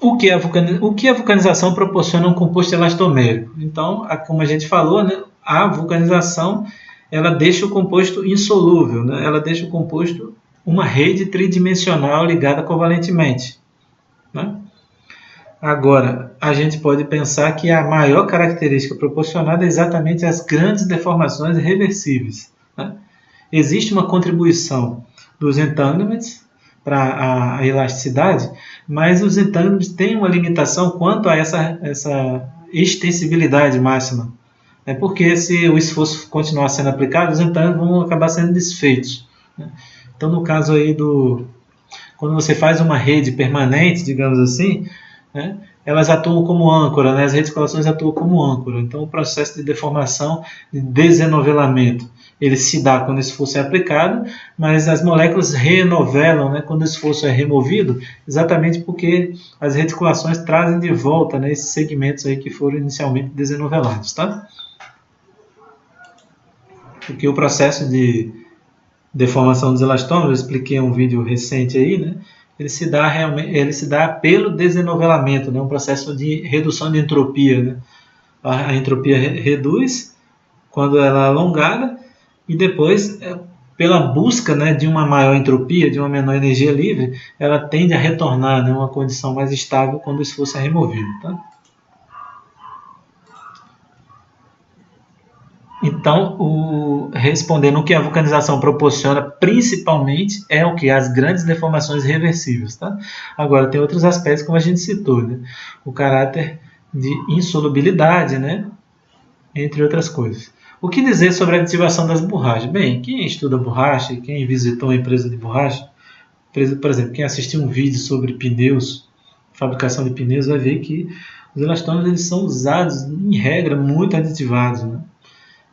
O que a vulcanização proporciona um composto elastomérico? Então, como a gente falou, né, a vulcanização ela deixa o composto insolúvel, né? Ela deixa o composto uma rede tridimensional ligada covalentemente, né? Agora, a gente pode pensar que a maior característica proporcionada é exatamente as grandes deformações reversíveis, né? existe uma contribuição dos entanglements para a elasticidade, mas os entanglements têm uma limitação quanto a essa extensibilidade máxima. Porque se o esforço continuar sendo aplicado, os entanglements vão acabar sendo desfeitos. Então, no caso aí quando você faz uma rede permanente, digamos assim, elas atuam como âncora, as reticulações atuam como âncora. Então, o processo de deformação, de desenovelamento, ele se dá quando o esforço é aplicado, mas as moléculas renovelam quando o esforço é removido, exatamente porque as reticulações trazem de volta esses segmentos aí que foram inicialmente desenovelados. Tá? Porque o processo de deformação dos elastômeros, eu expliquei em um vídeo recente aí, ele se dá pelo desenovelamento, um processo de redução de entropia. A entropia reduz quando ela é alongada e depois, pela busca de uma maior entropia, de uma menor energia livre, ela tende a retornar uma condição mais estável quando o esforço é removido. Tá? Então, respondendo o que a vulcanização proporciona, principalmente, é o que? As grandes deformações reversíveis. Tá? Agora, tem outros aspectos, como a gente citou, o caráter de insolubilidade, entre outras coisas. O que dizer sobre a aditivação das borrachas? Bem, quem estuda borracha, quem visitou uma empresa de borracha, por exemplo, quem assistiu um vídeo sobre pneus, fabricação de pneus, vai ver que os elastômeros eles são usados, em regra, muito aditivados.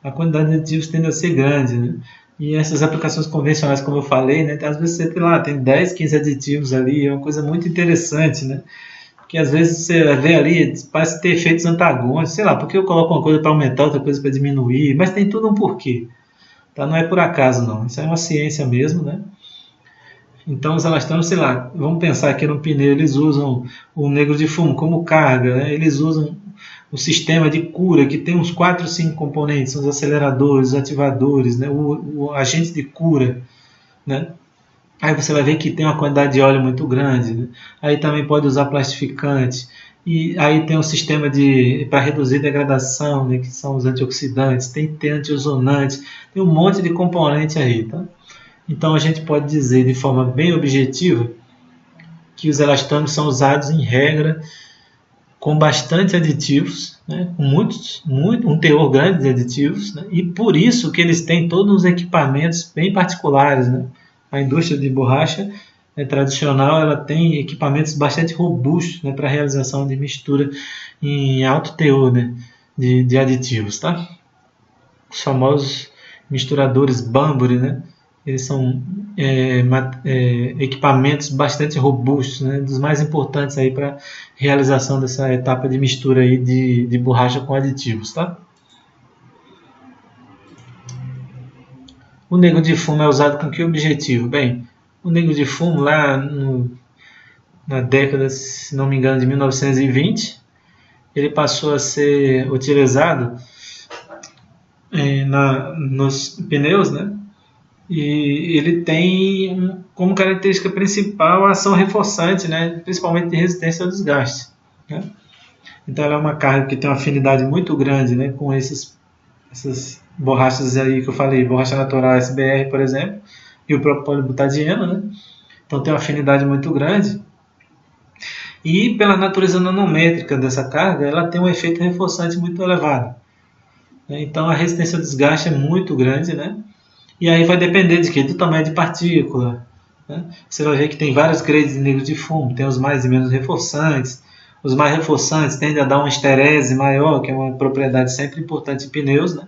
A quantidade de aditivos tende a ser grande. E essas aplicações convencionais, como eu falei, às vezes você tem 10, 15 aditivos ali, é uma coisa muito interessante, Porque às vezes você vê ali, parece ter efeitos antagônicos, sei lá, porque eu coloco uma coisa para aumentar, outra coisa para diminuir, mas tem tudo um porquê. Tá? Não é por acaso, não. Isso é uma ciência mesmo, Então, os elastômeros, sei lá, vamos pensar aqui no pneu, eles usam o negro de fumo como carga, eles usam o sistema de cura, que tem uns 4 ou 5 componentes, os aceleradores, os ativadores, o agente de cura, Aí você vai ver que tem uma quantidade de óleo muito grande, Aí também pode usar plastificante, e aí tem um sistema para reduzir degradação, que são os antioxidantes, tem antiozonantes, tem um monte de componente aí, tá? Então a gente pode dizer de forma bem objetiva que os elastômeros são usados em regra com bastante aditivos, com um teor grande de aditivos, e por isso que eles têm todos os equipamentos bem particulares. A indústria de borracha tradicional ela tem equipamentos bastante robustos para a realização de mistura em alto teor de aditivos. Tá? Os famosos misturadores Banbury, eles são equipamentos bastante robustos, dos mais importantes para a realização dessa etapa de mistura aí de borracha com aditivos. Tá? O negro de fumo é usado com que objetivo? Bem, o negro de fumo lá na década, se não me engano, de 1920, ele passou a ser utilizado nos pneus, E ele tem como característica principal a ação reforçante, principalmente de resistência ao desgaste. Então ela é uma carga que tem uma afinidade muito grande com essas borrachas aí que eu falei, borracha natural SBR, por exemplo, e o próprio polibutadieno, Então tem uma afinidade muito grande. E pela natureza nanométrica dessa carga, ela tem um efeito reforçante muito elevado. Então a resistência ao desgaste é muito grande, E aí vai depender de quê? Do tamanho de partícula. Você vai ver que tem vários grades de negro de fumo, tem os mais e menos reforçantes. Os mais reforçantes tendem a dar uma esterese maior, que é uma propriedade sempre importante em pneus,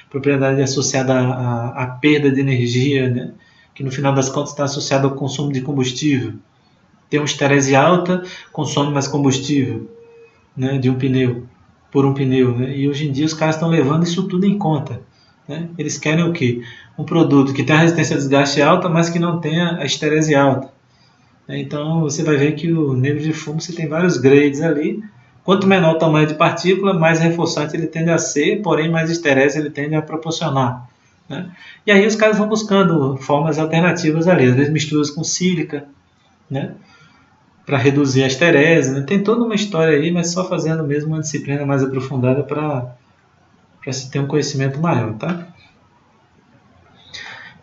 propriedade associada à perda de energia, que no final das contas está associada ao consumo de combustível. Tem uma esterese alta, consome mais combustível de um pneu, por um pneu. E hoje em dia os caras estão levando isso tudo em conta. Eles querem o quê? Um produto que tenha a resistência a desgaste alta, mas que não tenha a esterese alta. Então você vai ver que o negro de fumo você tem vários grades ali. Quanto menor o tamanho de partícula, mais reforçante ele tende a ser, porém mais esterese ele tende a proporcionar. E aí os caras vão buscando formas alternativas ali, às vezes misturas com sílica, para reduzir a esterese. Tem toda uma história aí, mas só fazendo mesmo uma disciplina mais aprofundada para se ter um conhecimento maior. Tá?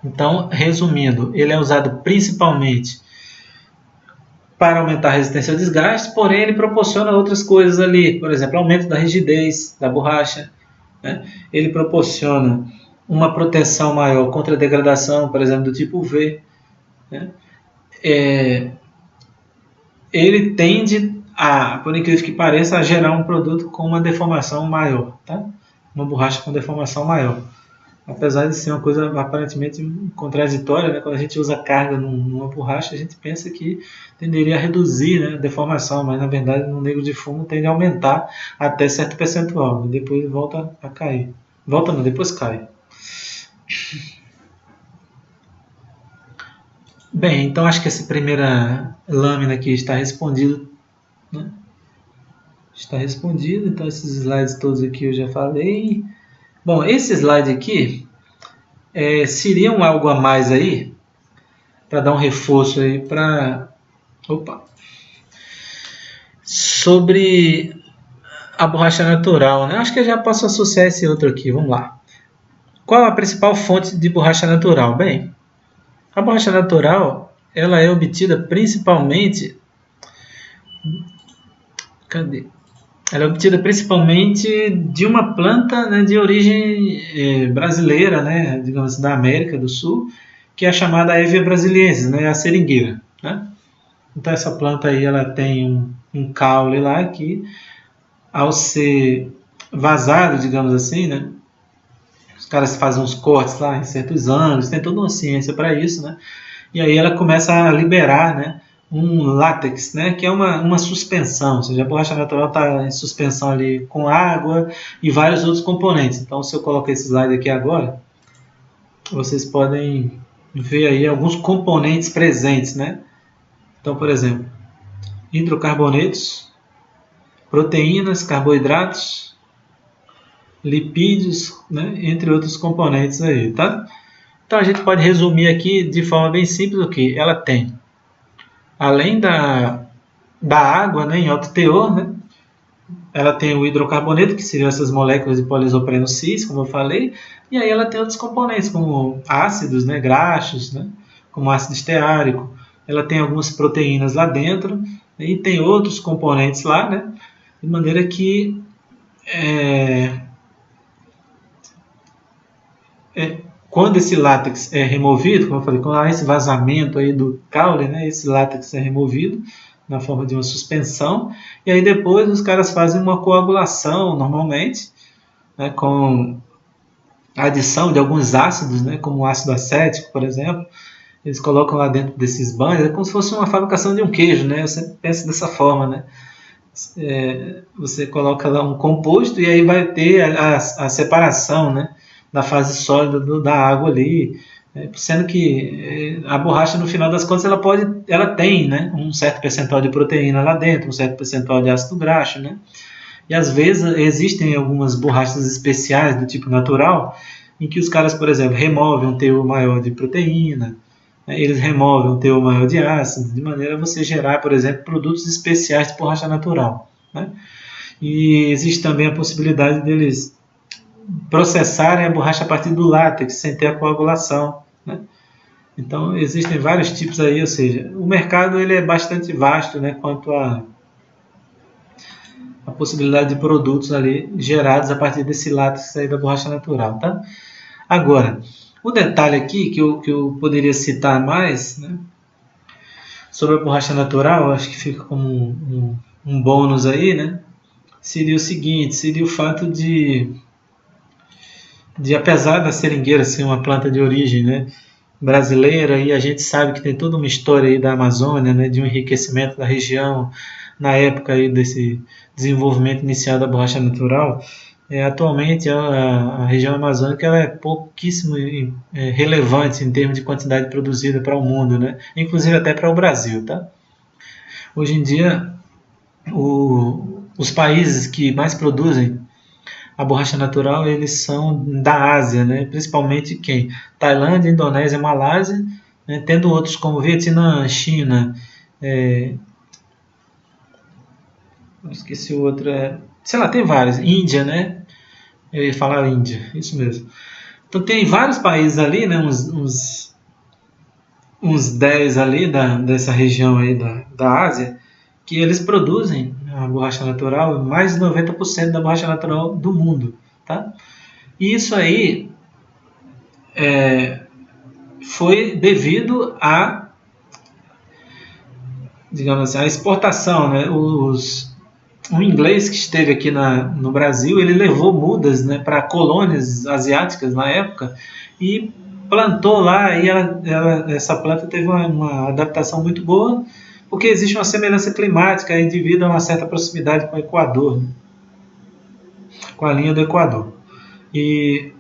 Então, resumindo, ele é usado principalmente para aumentar a resistência ao desgaste, porém ele proporciona outras coisas ali, por exemplo, aumento da rigidez da borracha, né? Ele proporciona uma proteção maior contra a degradação, por exemplo, do tipo V, né? Ele tende a, por incrível que pareça, a gerar um produto com uma deformação maior, tá? Uma borracha com deformação maior. Apesar de ser uma coisa aparentemente contraditória, né? Quando a gente usa carga numa borracha, a gente pensa que tenderia a reduzir, né, a deformação, mas na verdade no negro de fumo tende a aumentar até certo percentual, e depois volta a cair. Volta não, depois cai. Bem, então acho que essa primeira lâmina aqui está respondido, né? Está respondido, então esses slides todos aqui eu já falei. Bom, esse slide aqui seria algo a mais aí, para dar um reforço aí para... Opa! Sobre a borracha natural, né? Acho que eu já posso associar esse outro aqui, vamos lá. Qual a principal fonte de borracha natural? Bem, a borracha natural, ela é obtida principalmente... Cadê? Ela é obtida principalmente de uma planta, né, de origem brasileira, né, digamos assim, da América do Sul, que é a chamada Hevea brasiliensis, né, a seringueira, né? Então essa planta aí ela tem um caule lá que, ao ser vazado, digamos assim, né, os caras fazem uns cortes lá em certos anos, tem toda uma ciência para isso, né? E aí ela começa a liberar, né, um látex, né, que é uma suspensão, ou seja, a borracha natural está em suspensão ali com água e vários outros componentes. Então, se eu colocar esse slide aqui agora, vocês podem ver aí alguns componentes presentes, né? Então, por exemplo, hidrocarbonetos, proteínas, carboidratos, lipídios, né, entre outros componentes aí, tá? Então, a gente pode resumir aqui de forma bem simples o que ela tem. Além da água, né, em alto teor, né, ela tem o hidrocarboneto, que seriam essas moléculas de poliisopreno cis, como eu falei, e aí ela tem outros componentes, como ácidos, né, graxos, né, como ácido esteárico. Ela tem algumas proteínas lá dentro, né, e tem outros componentes lá, né, de maneira que quando esse látex é removido, como eu falei, quando há esse vazamento aí do caule, né, esse látex é removido na forma de uma suspensão, e aí depois os caras fazem uma coagulação, normalmente, né, com a adição de alguns ácidos, né, como o ácido acético, por exemplo. Eles colocam lá dentro desses banhos, é como se fosse uma fabricação de um queijo, né? Você pensa dessa forma, né? Você coloca lá um composto e aí vai ter a separação, né, da fase sólida da água ali, sendo que a borracha, no final das contas, ela tem, né, um certo percentual de proteína lá dentro, um certo percentual de ácido graxo, né? E às vezes existem algumas borrachas especiais do tipo natural, em que os caras, por exemplo, removem um teor maior de proteína, né, eles removem um teor maior de ácido, de maneira a você gerar, por exemplo, produtos especiais de borracha natural, né? E existe também a possibilidade deles processarem a borracha a partir do látex, sem ter a coagulação, né? Então, existem vários tipos aí, ou seja, o mercado ele é bastante vasto, né, quanto a possibilidade de produtos ali gerados a partir desse látex aí da borracha natural, tá? Agora, o detalhe aqui que eu poderia citar mais, né, sobre a borracha natural, acho que fica como um bônus aí, né, seria o seguinte, seria o fato de apesar da seringueira ser uma planta de origem, né, brasileira, e a gente sabe que tem toda uma história aí da Amazônia, né, de um enriquecimento da região na época aí desse desenvolvimento inicial da borracha natural. Atualmente a região amazônica ela é pouquíssimo relevante em termos de quantidade produzida para o mundo, né, inclusive até para o Brasil, tá? Hoje em dia os países que mais produzem a borracha natural, eles são da Ásia, né? Principalmente quem? Tailândia, Indonésia, Malásia, né? Tendo outros como Vietnã, China, esqueci o outro, sei lá, tem vários, Índia, né? Eu ia falar Índia, isso mesmo. Então tem vários países ali, né, uns 10 ali dessa região aí da Ásia, que eles produzem a borracha natural, mais de 90% da borracha natural do mundo, tá? E isso aí foi devido a, digamos assim, a exportação, né? Um inglês que esteve aqui no Brasil, ele levou mudas, né, para colônias asiáticas na época e plantou lá, e essa planta teve uma adaptação muito boa, porque existe uma semelhança climática aí devido a uma certa proximidade com o Equador, né? Com a linha do Equador. E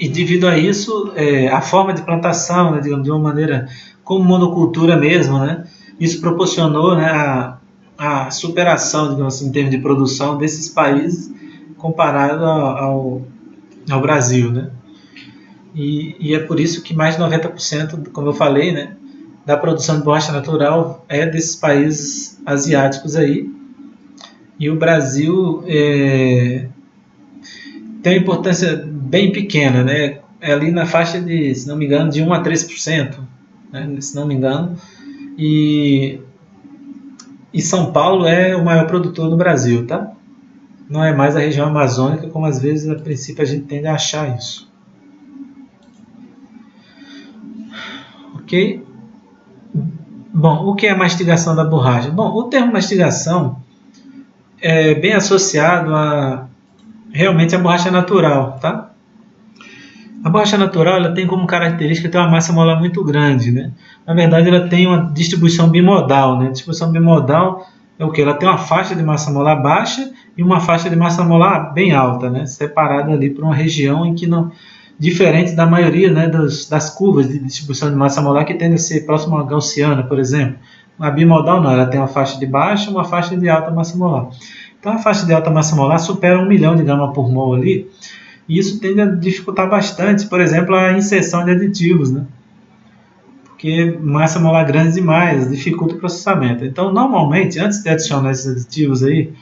devido a isso, a forma de plantação, né, digamos, de uma maneira como monocultura mesmo, né, isso proporcionou, né, a superação, digamos assim, em termos de produção desses países comparado ao Brasil, né? E é por isso que mais de 90%, como eu falei, né, da produção de borracha natural é desses países asiáticos aí. E o Brasil tem uma importância bem pequena, né? É ali na faixa de, se não me engano, de 1 a 3%, né? Se não me engano. E São Paulo é o maior produtor no Brasil, tá? Não é mais a região amazônica, como às vezes a princípio a gente tende a achar isso. Ok? Bom, o que é a mastigação da borracha? Bom, o termo mastigação é bem associado realmente a borracha natural, tá? A borracha natural, ela tem como característica ter uma massa molar muito grande, né? Na verdade, ela tem uma distribuição bimodal, né? Distribuição bimodal é o que? Ela tem uma faixa de massa molar baixa e uma faixa de massa molar bem alta, né? Separada ali por uma região em que não, diferente da maioria, né, das curvas de distribuição de massa molar que tendem a ser próximo à gaussiana, por exemplo. A bimodal não, ela tem uma faixa de baixa e uma faixa de alta massa molar. Então a faixa de alta massa molar supera 1 milhão de gramas por mol ali, e isso tende a dificultar bastante, por exemplo, a inserção de aditivos, né? Porque massa molar grande demais dificulta o processamento. Então, normalmente, antes de adicionar esses aditivos aí,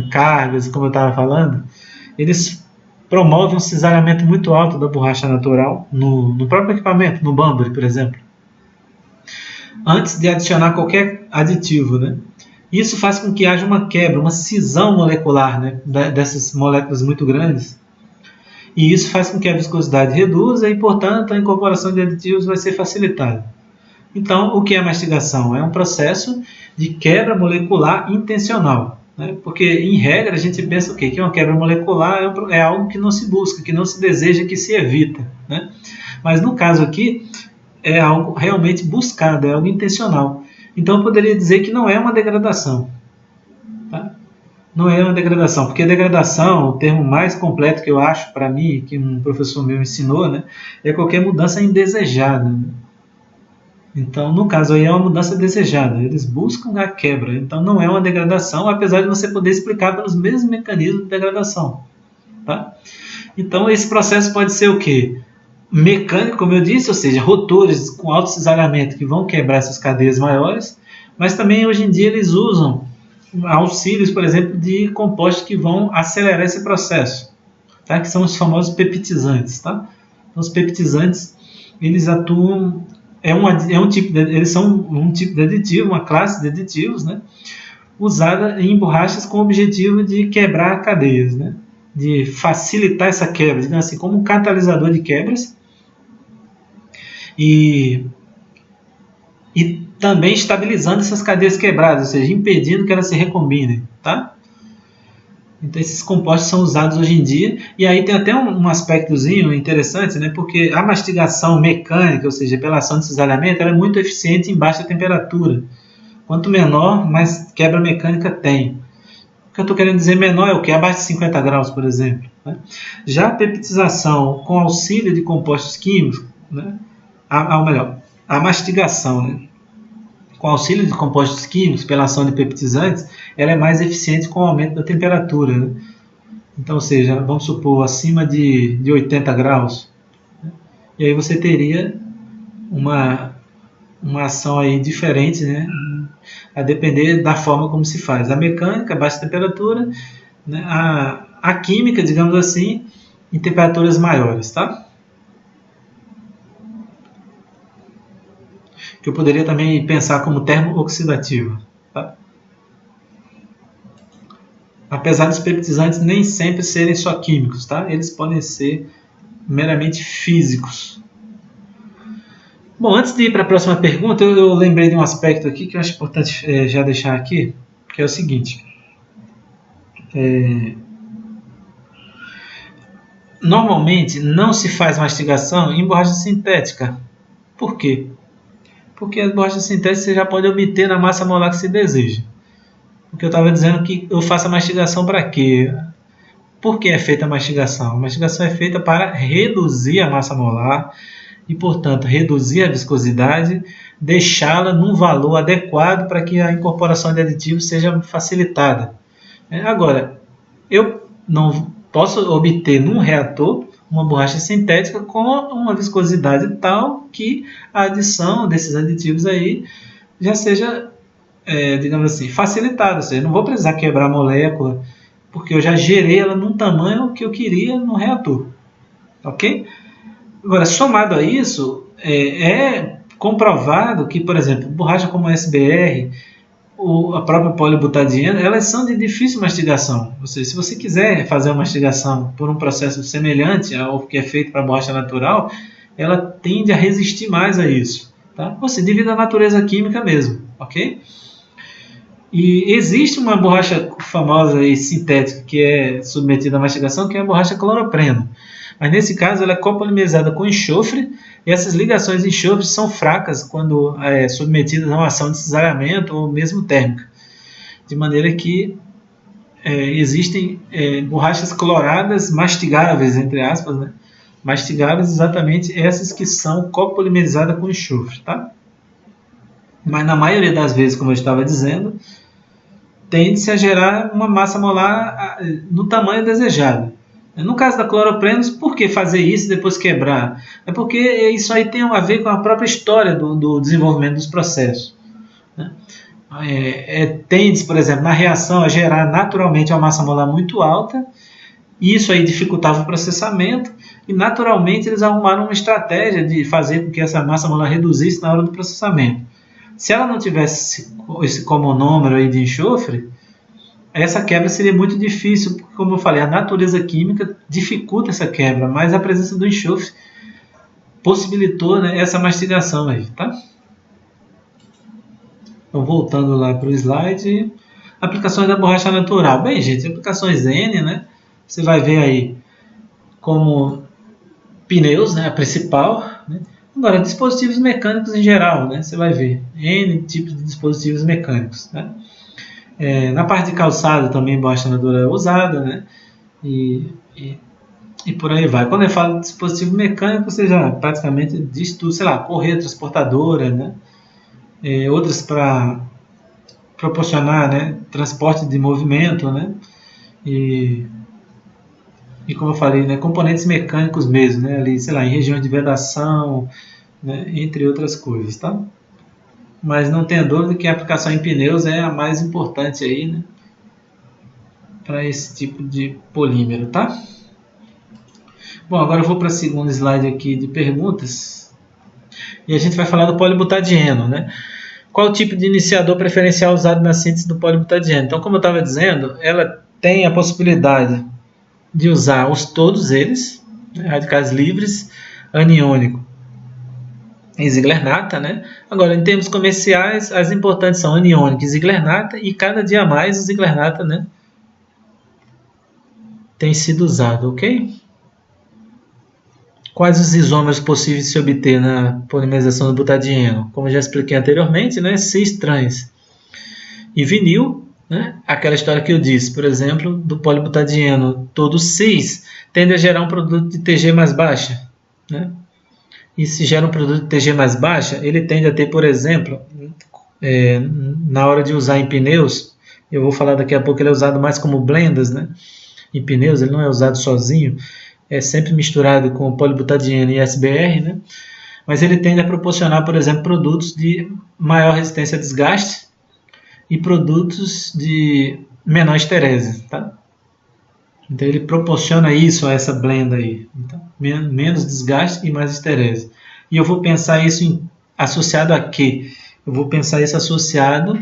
cargas, como eu estava falando, eles promovem um cisalhamento muito alto da borracha natural no próprio equipamento, no bambre, por exemplo, antes de adicionar qualquer aditivo, né? Isso faz com que haja uma quebra, uma cisão molecular, né, dessas moléculas muito grandes. E isso faz com que a viscosidade reduza e, portanto, a incorporação de aditivos vai ser facilitada. Então, o que é a mastigação? É um processo de quebra molecular intencional, né? Porque, em regra, a gente pensa o quê? Que uma quebra molecular é algo que não se busca, que não se deseja, que se evita, né? Mas, no caso aqui, é algo realmente buscado, é algo intencional. Então, eu poderia dizer que não é uma degradação. Tá? Não é uma degradação, porque degradação, o termo mais completo que eu acho para mim, que um professor meu ensinou, né, é qualquer mudança indesejada. Né? Então, no caso aí é uma mudança desejada, eles buscam a quebra, então não é uma degradação, apesar de você poder explicar pelos mesmos mecanismos de degradação. Tá? Então, esse processo pode ser o quê? Mecânico, como eu disse, ou seja, rotores com alto cisalhamento que vão quebrar essas cadeias maiores, mas também hoje em dia eles usam auxílios, por exemplo, de compostos que vão acelerar esse processo, tá? Que são os famosos peptizantes. Tá? Então, os peptizantes, eles atuam, eles são um tipo de aditivo, uma classe de aditivos, né? Usada em borrachas com o objetivo de quebrar cadeias, né? De facilitar essa quebra, digamos assim, como um catalisador de quebras e também estabilizando essas cadeias quebradas, ou seja, impedindo que elas se recombinem, tá? Então esses compostos são usados hoje em dia, e aí tem até um aspectozinho interessante, né? Porque a mastigação mecânica, ou seja, pela ação de cisalhamento, ela é muito eficiente em baixa temperatura. Quanto menor, mais quebra mecânica tem. O que eu estou querendo dizer menor é o que? Abaixo de 50 graus, por exemplo. Né? Já a peptização com auxílio de compostos químicos, né? A mastigação, né? Com auxílio de compostos químicos, pela ação de peptizantes, ela é mais eficiente com o aumento da temperatura. Né? Então, ou seja, vamos supor, acima de 80 graus. Né? E aí você teria uma ação aí diferente, né? A depender da forma como se faz. A mecânica, baixa temperatura, né? A química, digamos assim, em temperaturas maiores, tá? Que eu poderia também pensar como termo-oxidativo, tá? Apesar dos peptizantes nem sempre serem só químicos, tá? Eles podem ser meramente físicos. Bom, antes de ir para a próxima pergunta, eu lembrei de um aspecto aqui que eu acho importante já deixar aqui, que é o seguinte. Normalmente não se faz mastigação em borracha sintética. Por quê? Porque a borracha sintética você já pode obter na massa molar que você deseja. Porque eu estava dizendo que eu faço a mastigação para quê? Por que é feita a mastigação? A mastigação é feita para reduzir a massa molar e, portanto, reduzir a viscosidade, deixá-la num valor adequado para que a incorporação de aditivos seja facilitada. Agora, eu não posso obter num reator uma borracha sintética com uma viscosidade tal que a adição desses aditivos aí já seja, digamos assim, facilitada. Ou seja, eu não vou precisar quebrar a molécula, porque eu já gerei ela num tamanho que eu queria no reator. Ok? Agora, somado a isso, é comprovado que, por exemplo, borracha como a SBR, a própria polibutadieno, elas são de difícil mastigação. Ou seja, se você quiser fazer uma mastigação por um processo semelhante ao que é feito para a borracha natural, ela tende a resistir mais a isso. Tá? Ou seja, devido à natureza química mesmo. Ok? E existe uma borracha famosa e sintética que é submetida à mastigação, que é a borracha cloropreno. Mas nesse caso ela é copolimerizada com enxofre, e essas ligações de enxofre são fracas quando submetidas a uma ação de cisalhamento ou mesmo térmica. De maneira que existem borrachas cloradas mastigáveis, entre aspas, né? Mastigáveis exatamente essas que são copolimerizadas com enxofre. Tá? Mas na maioria das vezes, como eu estava dizendo, tende-se a gerar uma massa molar no tamanho desejado. No caso da cloroprenos, por que fazer isso e depois quebrar? É porque isso aí tem a ver com a própria história do desenvolvimento dos processos. Né? Tende, por exemplo, na reação a gerar naturalmente uma massa molar muito alta, e isso aí dificultava o processamento, e naturalmente eles arrumaram uma estratégia de fazer com que essa massa molar reduzisse na hora do processamento. Se ela não tivesse esse comonômero aí de enxofre, essa quebra seria muito difícil, porque, como eu falei, a natureza química dificulta essa quebra, mas a presença do enxofre possibilitou, né, essa mastigação aí, tá? Então, voltando lá para o slide, aplicações da borracha natural. Bem, gente, aplicações N, né? Você vai ver aí como pneus, né, a principal, né? Agora, dispositivos mecânicos em geral, né? Você vai ver N tipos de dispositivos mecânicos, né? Na parte de calçado também borracha natural é usada, né? E por aí vai. Quando eu falo de dispositivo mecânico, você já praticamente diz tudo, sei lá, correia transportadora, né? Outras para proporcionar, né, transporte de movimento, né? E como eu falei, né, componentes mecânicos mesmo, né? Ali, sei lá, em regiões de vedação, né, entre outras coisas, tá? Mas não tenha dúvida que a aplicação em pneus é a mais importante aí, né, para esse tipo de polímero, tá? Bom, agora eu vou para o segundo slide aqui de perguntas e a gente vai falar do polibutadieno, né? Qual o tipo de iniciador preferencial usado na síntese do polibutadieno? Então, como eu estava dizendo, ela tem a possibilidade de usar todos eles, né, radicais livres, aniônico e Ziegler-Natta, né? Agora, em termos comerciais, as importantes são aniônico e Ziegler-Natta, e cada dia mais o Ziegler-Natta, né, tem sido usado, ok? Quais os isômeros possíveis de se obter na polimerização do butadieno? Como eu já expliquei anteriormente, né, cis-trans e vinil, né? Aquela história que eu disse, por exemplo, do polibutadieno todo cis tende a gerar um produto de TG mais baixa, né? E se gera um produto de TG mais baixa, ele tende a ter, por exemplo, na hora de usar em pneus, eu vou falar daqui a pouco, ele é usado mais como blendas, né? Em pneus, ele não é usado sozinho, é sempre misturado com polibutadieno e SBR, né? Mas ele tende a proporcionar, por exemplo, produtos de maior resistência a desgaste e produtos de menor esterese, tá? Então ele proporciona isso a essa blenda aí. Então, menos desgaste e mais esterese. E eu vou pensar isso associado a quê? Eu vou pensar isso associado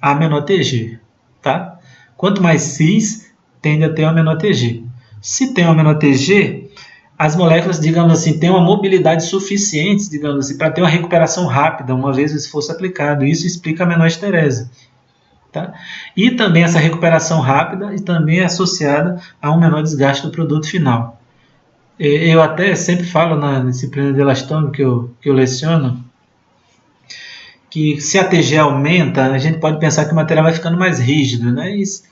a menor TG. Tá? Quanto mais cis, tende a ter uma menor TG. Se tem uma menor TG, as moléculas, digamos assim, têm uma mobilidade suficiente, digamos assim, para ter uma recuperação rápida, uma vez o esforço aplicado. Isso explica a menor esterese. Tá? E também essa recuperação rápida e também é associada a um menor desgaste do produto final. Eu até sempre falo na disciplina de elastômetro que eu leciono, que se a TG aumenta, a gente pode pensar que o material vai ficando mais rígido, né? Isso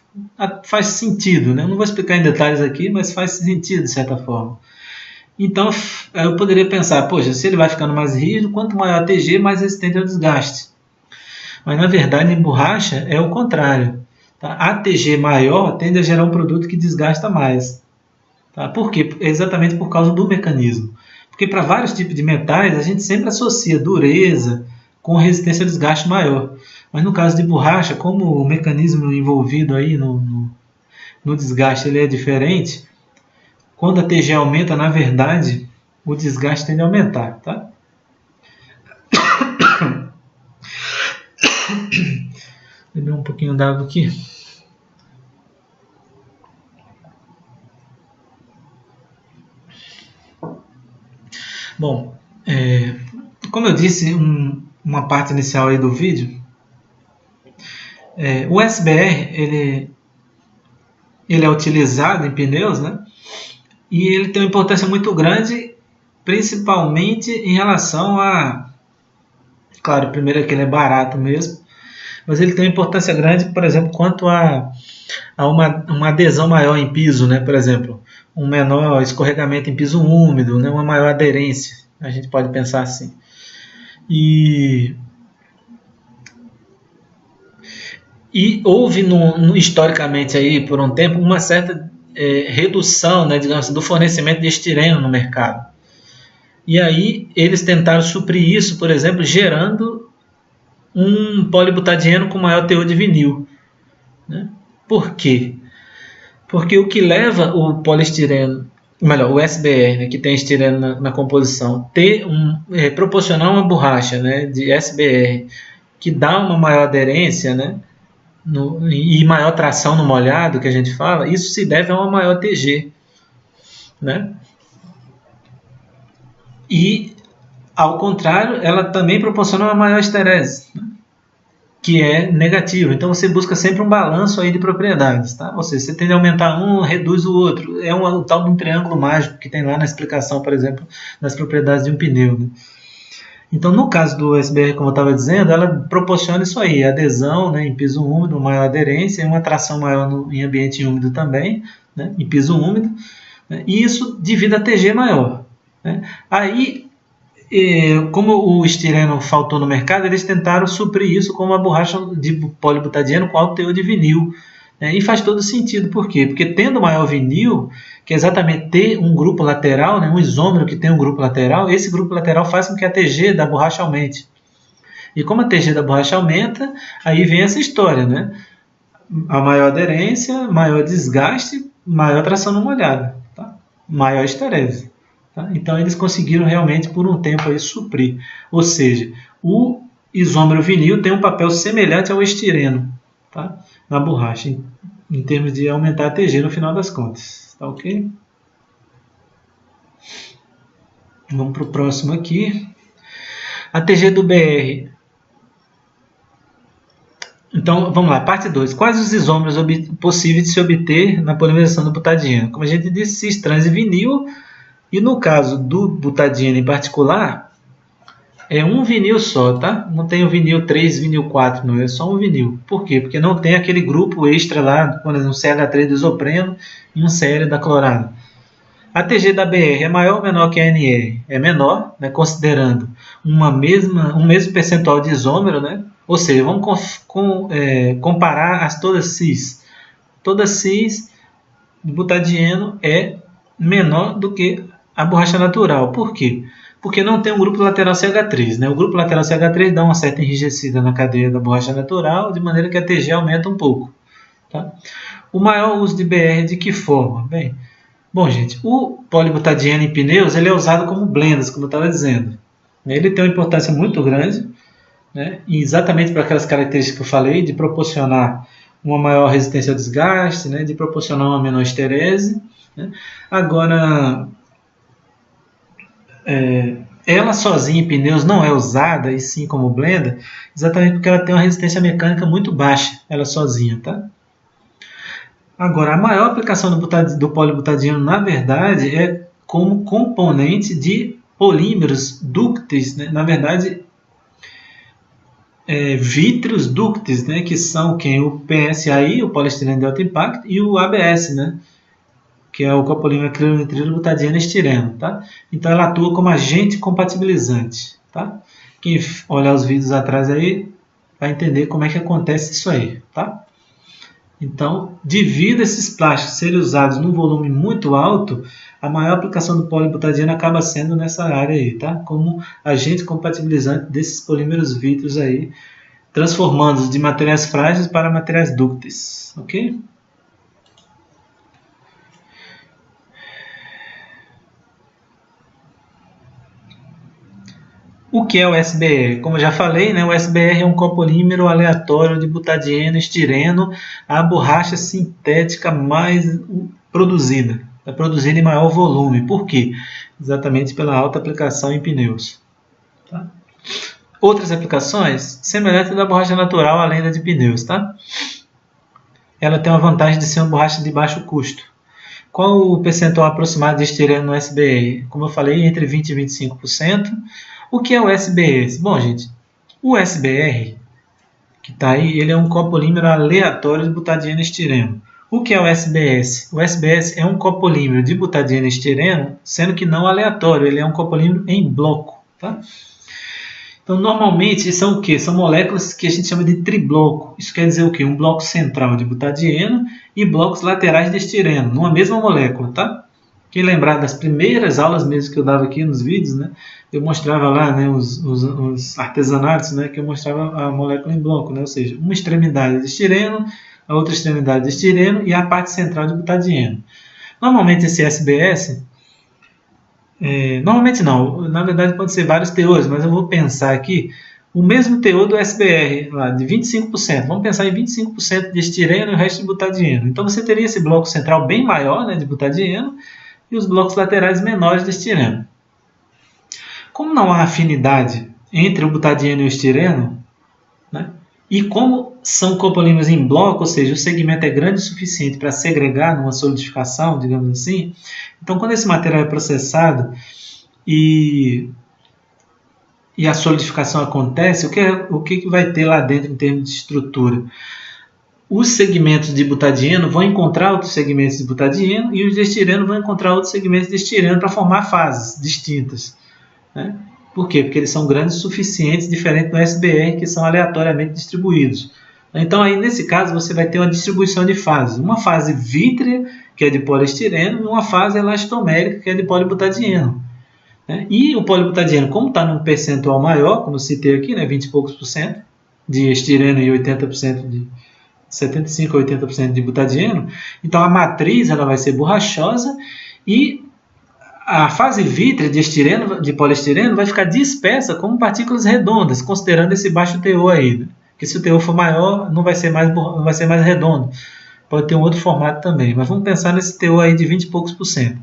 faz sentido, né? Eu não vou explicar em detalhes aqui, mas faz sentido de certa forma. Então, eu poderia pensar, poxa, se ele vai ficando mais rígido, quanto maior a TG, mais resistente ao desgaste. Mas, na verdade, em borracha é o contrário. Tá? A TG maior tende a gerar um produto que desgasta mais. Tá? Por quê? Exatamente por causa do mecanismo. Porque para vários tipos de metais, a gente sempre associa dureza com resistência ao desgaste maior. Mas no caso de borracha, como o mecanismo envolvido aí no desgaste ele é diferente, quando a TG aumenta, na verdade, o desgaste tende a aumentar. Tá? Beber um pouquinho d'água aqui. Bom, como eu disse, uma parte inicial aí do vídeo, o SBR ele é utilizado em pneus, né? E ele tem uma importância muito grande, principalmente em relação a... Claro, primeiro é que ele é barato mesmo, mas ele tem uma importância grande, por exemplo, quanto a uma adesão maior em piso, né? Por exemplo, um menor escorregamento em piso úmido, né? Uma maior aderência, a gente pode pensar assim. E houve historicamente aí por um tempo uma certa redução, né, digamos assim, do fornecimento de estireno no mercado. E aí eles tentaram suprir isso, por exemplo, gerando um polibutadieno com maior teor de vinil. Né? Por quê? Porque o que leva o poliestireno, melhor, o SBR, né, que tem estireno na composição, proporcionar uma borracha, né, de SBR que dá uma maior aderência, né, e maior tração no molhado, que a gente fala, isso se deve a uma maior TG. Né? E, ao contrário, ela também proporciona uma maior esterese, né? Que é negativo. Então você busca sempre um balanço aí de propriedades. Tá? Ou seja, você tende a aumentar um, reduz o outro. É o tal de um triângulo mágico que tem lá na explicação, por exemplo, das propriedades de um pneu. Né? Então, no caso do SBR, como eu estava dizendo, ela proporciona isso aí, adesão, né, em piso úmido, maior aderência, e uma tração maior em ambiente úmido também, né, em piso úmido, né, e isso devido a TG maior. Né. Aí, como o estireno faltou no mercado, eles tentaram suprir isso com uma borracha de polibutadieno com alto teor de vinil. E faz todo sentido. Por quê? Porque tendo maior vinil, que é exatamente ter um grupo lateral, né, um isômero que tem um grupo lateral, esse grupo lateral faz com que a TG da borracha aumente. E como a TG da borracha aumenta, aí vem essa história, né? A maior aderência, maior desgaste, maior tração no molhado, tá? Maior esterese. Tá? Então eles conseguiram realmente por um tempo aí suprir. Ou seja, o isômero vinil tem um papel semelhante ao estireno, tá? Na borracha, em termos de aumentar a TG no final das contas. Tá ok? Vamos para o próximo aqui. A TG do BR. Então, vamos lá, parte 2. Quais os isômeros possíveis de se obter na polimerização do butadieno? Como a gente disse, cis, trans e vinil. E no caso do butadieno em particular, é um vinil só, tá? Não tem o vinil 3, vinil 4, não. É só um vinil. Por quê? Porque não tem aquele grupo extra lá, por exemplo, um CH3 do isopreno e um Cl da clorada. A TG da BR é maior ou menor que a NR? É menor, né, considerando um mesmo percentual de isômero, né? Ou seja, vamos comparar todas cis. Toda cis de butadieno é menor do que a borracha natural. Por quê? Porque não tem um grupo lateral CH3. Né? O grupo lateral CH3 dá uma certa enrijecida na cadeia da borracha natural, de maneira que a TG aumenta um pouco. Tá? O maior uso de BR de que forma? Bem, bom, gente, o polibutadieno em pneus ele é usado como blendas, como eu estava dizendo. Ele tem uma importância muito grande, né? E exatamente por aquelas características que eu falei, de proporcionar uma maior resistência ao desgaste, né? De proporcionar uma menor esterese. Né? Agora, ela sozinha em pneus não é usada, e sim como blenda, exatamente porque ela tem uma resistência mecânica muito baixa, ela sozinha, tá? Agora, a maior aplicação do polibutadieno, na verdade, é como componente de polímeros dúcteis, né? Na verdade, vítreos dúcteis, né? Que são quem? O PSAI, o poliestireno de alto impacto, e o ABS, né? Que é o copolímero acrilonitrilo butadieno estireno, tá? Então ela atua como agente compatibilizante, tá? Quem olhar os vídeos atrás aí vai entender como é que acontece isso aí, tá? Então, devido a esses plásticos serem usados num volume muito alto, a maior aplicação do polibutadieno acaba sendo nessa área aí, tá? Como agente compatibilizante desses polímeros vítreos aí, transformando-os de materiais frágeis para materiais dúcteis, ok? O que é o SBR? Como eu já falei, né, o SBR é um copolímero aleatório de butadieno estireno, a borracha sintética mais produzida. É produzida em maior volume. Por quê? Exatamente pela alta aplicação em pneus. Tá? Outras aplicações, semelhantes da borracha natural, além da de pneus. Tá? Ela tem a vantagem de ser uma borracha de baixo custo. Qual o percentual aproximado de estireno no SBR? Como eu falei, entre 20% e 25%. O que é o SBR? Bom, gente, o SBR, que está aí, ele é um copolímero aleatório de butadieno estireno. O que é o SBS? O SBS é um copolímero de butadieno estireno, sendo que não aleatório, ele é um copolímero em bloco. Tá? Então, normalmente, são o quê? São moléculas que a gente chama de tribloco. Isso quer dizer o quê? Um bloco central de butadieno e blocos laterais de estireno, numa mesma molécula, tá? Quem lembrar das primeiras aulas mesmo que eu dava aqui nos vídeos, né? Eu mostrava lá, né, os artesanatos, né, que eu mostrava a molécula em bloco, né? Ou seja, uma extremidade de estireno, a outra extremidade de estireno e a parte central de butadieno. Normalmente esse SBS, normalmente não, na verdade pode ser vários teores, mas eu vou pensar aqui o mesmo teor do SBR, lá, de 25%. Vamos pensar em 25% de estireno e o resto de butadieno. Então você teria esse bloco central bem maior, né, de butadieno e os blocos laterais menores de estireno. Como não há afinidade entre o butadieno e o estireno, né, e como são copolímeros em bloco, ou seja, o segmento é grande o suficiente para segregar numa solidificação, digamos assim, então quando esse material é processado e a solidificação acontece, o que vai ter lá dentro em termos de estrutura? Os segmentos de butadieno vão encontrar outros segmentos de butadieno e os de estireno vão encontrar outros segmentos de estireno para formar fases distintas. Né? Por quê? Porque eles são grandes o suficiente, diferente do SBR, que são aleatoriamente distribuídos. Então, aí, nesse caso, você vai ter uma distribuição de fases. Uma fase vítrea, que é de poliestireno, e uma fase elastomérica, que é de polibutadieno. Né? E o polibutadieno, como está num percentual maior, como eu citei aqui, né, 20 e poucos por cento de estireno e 80% de 75 a 80% de butadieno, então a matriz ela vai ser borrachosa e a fase vítrea de estireno, de poliestireno vai ficar dispersa como partículas redondas, considerando esse baixo teor aí. Né? Porque se o teor for maior, não vai ser mais redondo. Pode ter um outro formato também. Mas vamos pensar nesse teor aí de 20 e poucos por cento.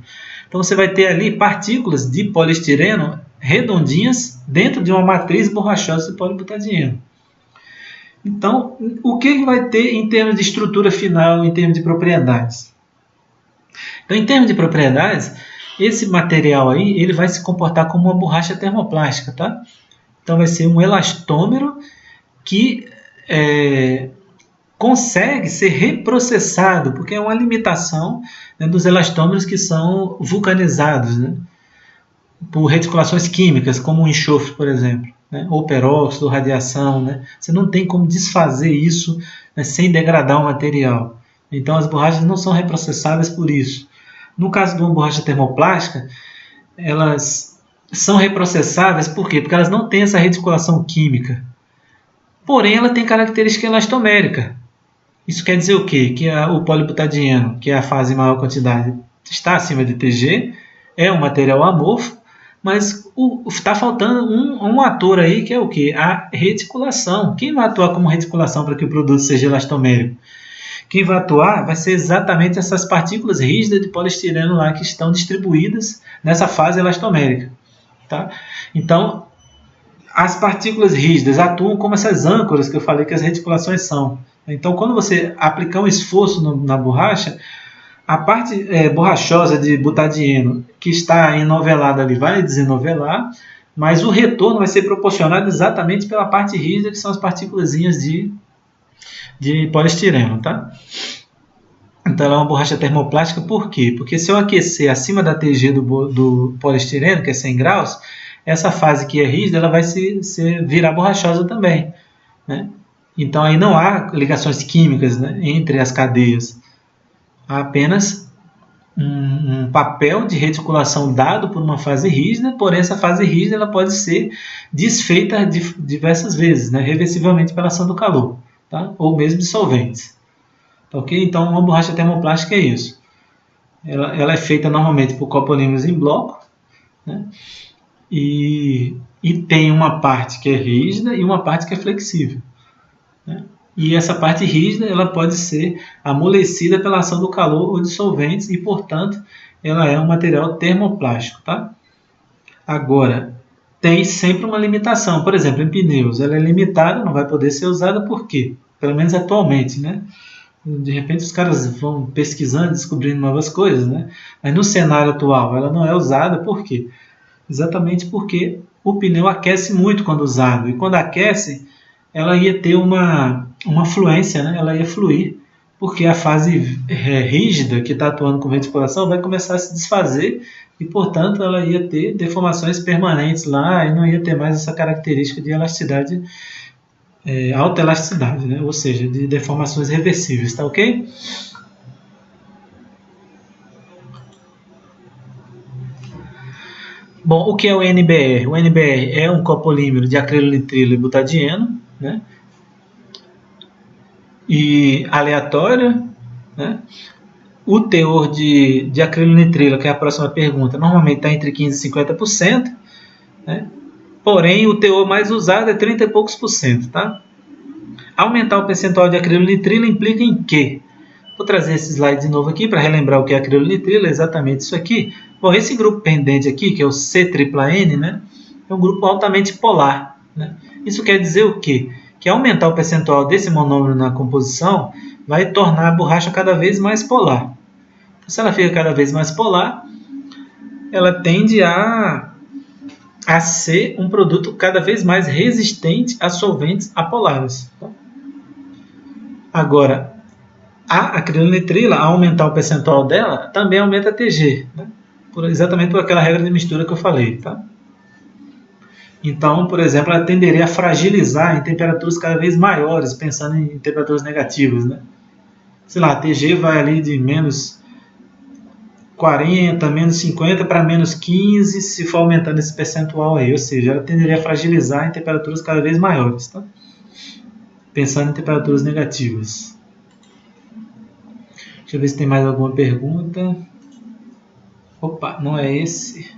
Então você vai ter ali partículas de poliestireno redondinhas dentro de uma matriz borrachosa de polibutadieno. Então, o que vai ter em termos de estrutura final, em termos de propriedades? Então, em termos de propriedades, esse material aí, ele vai se comportar como uma borracha termoplástica, tá? Então, vai ser um elastômero que consegue ser reprocessado, porque é uma limitação, né, dos elastômeros que são vulcanizados, né, por reticulações químicas, como o enxofre, por exemplo, né, ou peróxido, ou radiação. Né? Você não tem como desfazer isso, né, sem degradar o material. Então, as borrachas não são reprocessáveis por isso. No caso de uma borracha termoplástica, elas são reprocessáveis por quê? Porque elas não têm essa reticulação química. Porém, ela tem característica elastomérica. Isso quer dizer o quê? Que o polibutadieno, que é a fase em maior quantidade, está acima de Tg, é um material amorfo, mas está faltando um ator aí, que é o quê? A reticulação. Quem vai atuar como reticulação para que o produto seja elastomérico? Quem vai atuar vai ser exatamente essas partículas rígidas de poliestireno lá que estão distribuídas nessa fase elastomérica. Tá? Então, as partículas rígidas atuam como essas âncoras que eu falei que as reticulações são. Então, quando você aplicar um esforço na borracha, a parte borrachosa de butadieno que está enovelada ali vai desenovelar, mas o retorno vai ser proporcionado exatamente pela parte rígida, que são as partículas de poliestireno. Tá? Então, ela é uma borracha termoplástica. Por quê? Porque se eu aquecer acima da Tg do poliestireno, que é 100 graus, essa fase que é rígida ela vai virar borrachosa também. Né? Então, aí não há ligações químicas, né, entre as cadeias. Há apenas um papel de reticulação dado por uma fase rígida, porém essa fase rígida ela pode ser desfeita diversas vezes, né, reversivelmente pela ação do calor, tá? Ou mesmo de solventes. Okay? Então, uma borracha termoplástica é isso. Ela é feita normalmente por copolímeros em bloco, né? E tem uma parte que é rígida e uma parte que é flexível. Né? E essa parte rígida ela pode ser amolecida pela ação do calor ou de solventes e, portanto, ela é um material termoplástico. Tá? Agora, tem sempre uma limitação. Por exemplo, em pneus, ela é limitada, não vai poder ser usada por quê? Pelo menos atualmente, né? De repente os caras vão pesquisando, descobrindo novas coisas, né? Mas no cenário atual ela não é usada, por quê? Exatamente porque o pneu aquece muito quando usado, e quando aquece, ela ia ter uma fluência, né? Ela ia fluir, porque a fase rígida que está atuando com reticulação vai começar a se desfazer, e portanto ela ia ter deformações permanentes lá, e não ia ter mais essa característica de elasticidade, alta elasticidade, né? Ou seja, de deformações reversíveis, tá ok? Bom, o que é o NBR? O NBR é um copolímero de acrilonitrilo e butadieno, né? E aleatório, né? O teor de acrilonitrilo, que é a próxima pergunta, normalmente está entre 15% e 50%, né? Porém, o teor mais usado é 30 e poucos por cento. Tá? Aumentar o percentual de acrilonitrilo implica em quê? Vou trazer esse slide de novo aqui para relembrar o que é acrilonitrilo, é exatamente isso aqui. Bom, esse grupo pendente aqui, que é o C-tripla-N, né, é um grupo altamente polar. Né? Isso quer dizer o quê? Que aumentar o percentual desse monômero na composição vai tornar a borracha cada vez mais polar. Então, se ela fica cada vez mais polar, ela tende a ser um produto cada vez mais resistente a solventes apolares. Tá? Agora, a acrilonitrila, ao aumentar o percentual dela, também aumenta a TG, né? Exatamente por aquela regra de mistura que eu falei. Tá? Então, por exemplo, ela tenderia a fragilizar em temperaturas cada vez maiores, pensando em temperaturas negativas. Né? Sei lá, a TG vai ali de menos 40, menos 50 para menos 15, se for aumentando esse percentual aí. Ou seja, ela tenderia a fragilizar em temperaturas cada vez maiores. Tá? Pensando em temperaturas negativas. Deixa eu ver se tem mais alguma pergunta. Opa, não é esse.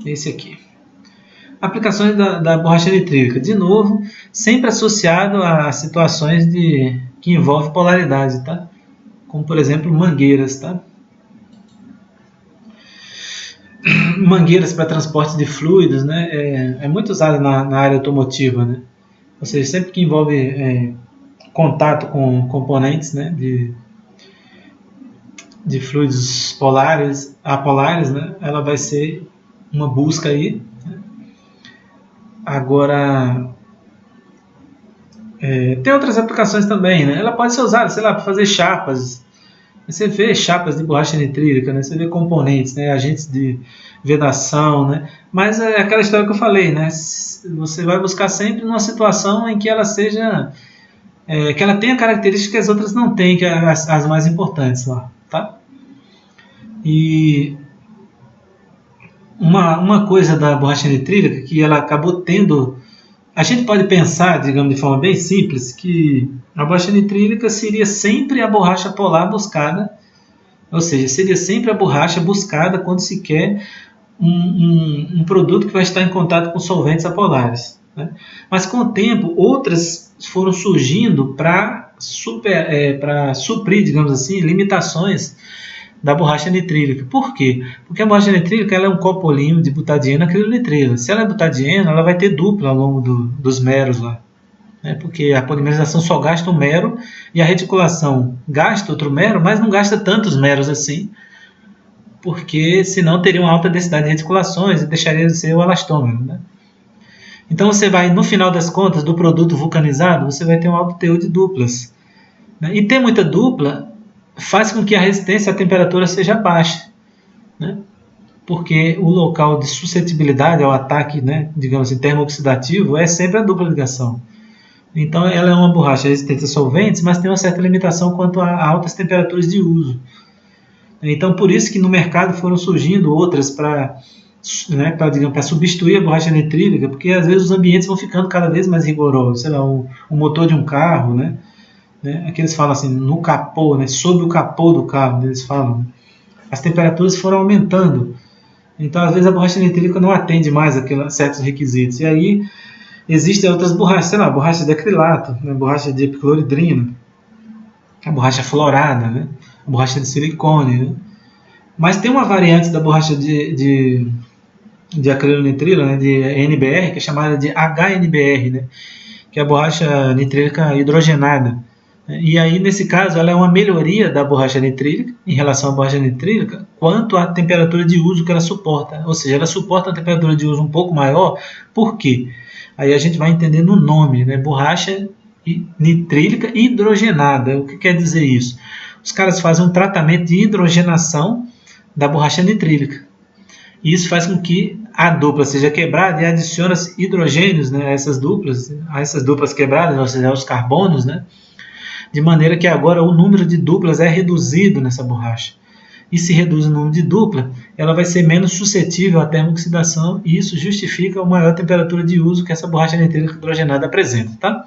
Esse aqui. Aplicações da borracha nitrílica. De novo, sempre associado a situações que envolvem polaridade, tá? Como, por exemplo, mangueiras, tá? Mangueiras para transporte de fluidos, né? É muito usado na área automotiva, né? Ou seja, sempre que envolve contato com componentes, né? De fluidos polares, apolares, né? Ela vai ser uma busca aí. Né? Agora, tem outras aplicações também, né? Ela pode ser usada, sei lá, para fazer chapas. Você vê chapas de borracha nitrílica, né? Você vê componentes, né? Agentes de vedação, né? Mas é aquela história que eu falei, né? Você vai buscar sempre numa situação em que ela seja, que ela tenha características que as outras não têm, que é as mais importantes lá, tá? E uma coisa da borracha nitrílica que ela acabou tendo A gente pode pensar, digamos de forma bem simples, que a borracha nitrílica seria sempre a borracha polar buscada, ou seja, seria sempre a borracha buscada quando se quer um produto que vai estar em contato com solventes apolares, né? Mas com o tempo, outras foram surgindo para suprir, digamos assim, limitações da borracha nitrílica. Por quê? Porque a borracha nitrílica ela é um copolímero de butadieno acrilonitrila. Se ela é butadieno, ela vai ter dupla ao longo dos meros lá, né? Porque a polimerização só gasta um mero e a reticulação gasta outro mero, mas não gasta tantos meros assim, porque senão teria uma alta densidade de reticulações e deixaria de ser o elastômero, né? Então você vai, no final das contas, do produto vulcanizado, você vai ter um alto teor de duplas, né? E ter muita dupla faz com que a resistência à temperatura seja baixa, né? Porque o local de suscetibilidade ao ataque, né, digamos assim, termooxidativo é sempre a dupla ligação. Então ela é uma borracha resistente a solventes, mas tem uma certa limitação quanto a altas temperaturas de uso. Então por isso que no mercado foram surgindo outras para substituir a borracha nitrílica, porque às vezes os ambientes vão ficando cada vez mais rigorosos. Sei lá, o motor de um carro, né? Aqui eles falam assim, no capô, né? Sob o capô do carro, eles falam. As temperaturas foram aumentando. Então às vezes a borracha nitrílica não atende mais a certos requisitos. E aí existem outras borrachas, sei lá, borracha de acrilato, né? Borracha de epicloridrina, a borracha fluorada, né? A borracha de silicone, né? Mas tem uma variante da borracha de acrilonitrila, né, de NBR, que é chamada de HNBR, né, que é a borracha nitrílica hidrogenada. E aí, nesse caso, ela é uma melhoria da borracha nitrílica em relação à borracha nitrílica quanto à temperatura de uso que ela suporta. Ou seja, ela suporta uma temperatura de uso um pouco maior. Por quê? Aí a gente vai entender no nome, né, borracha nitrílica hidrogenada. O que quer dizer isso? Os caras fazem um tratamento de hidrogenação da borracha nitrílica. E isso faz com que a dupla seja quebrada e adiciona hidrogênios, né, a essas duplas quebradas, ou seja, aos carbonos, né, de maneira que agora o número de duplas é reduzido nessa borracha. E se reduz o número de dupla, ela vai ser menos suscetível à termooxidação e isso justifica a maior temperatura de uso que essa borracha nitrílica hidrogenada apresenta, tá?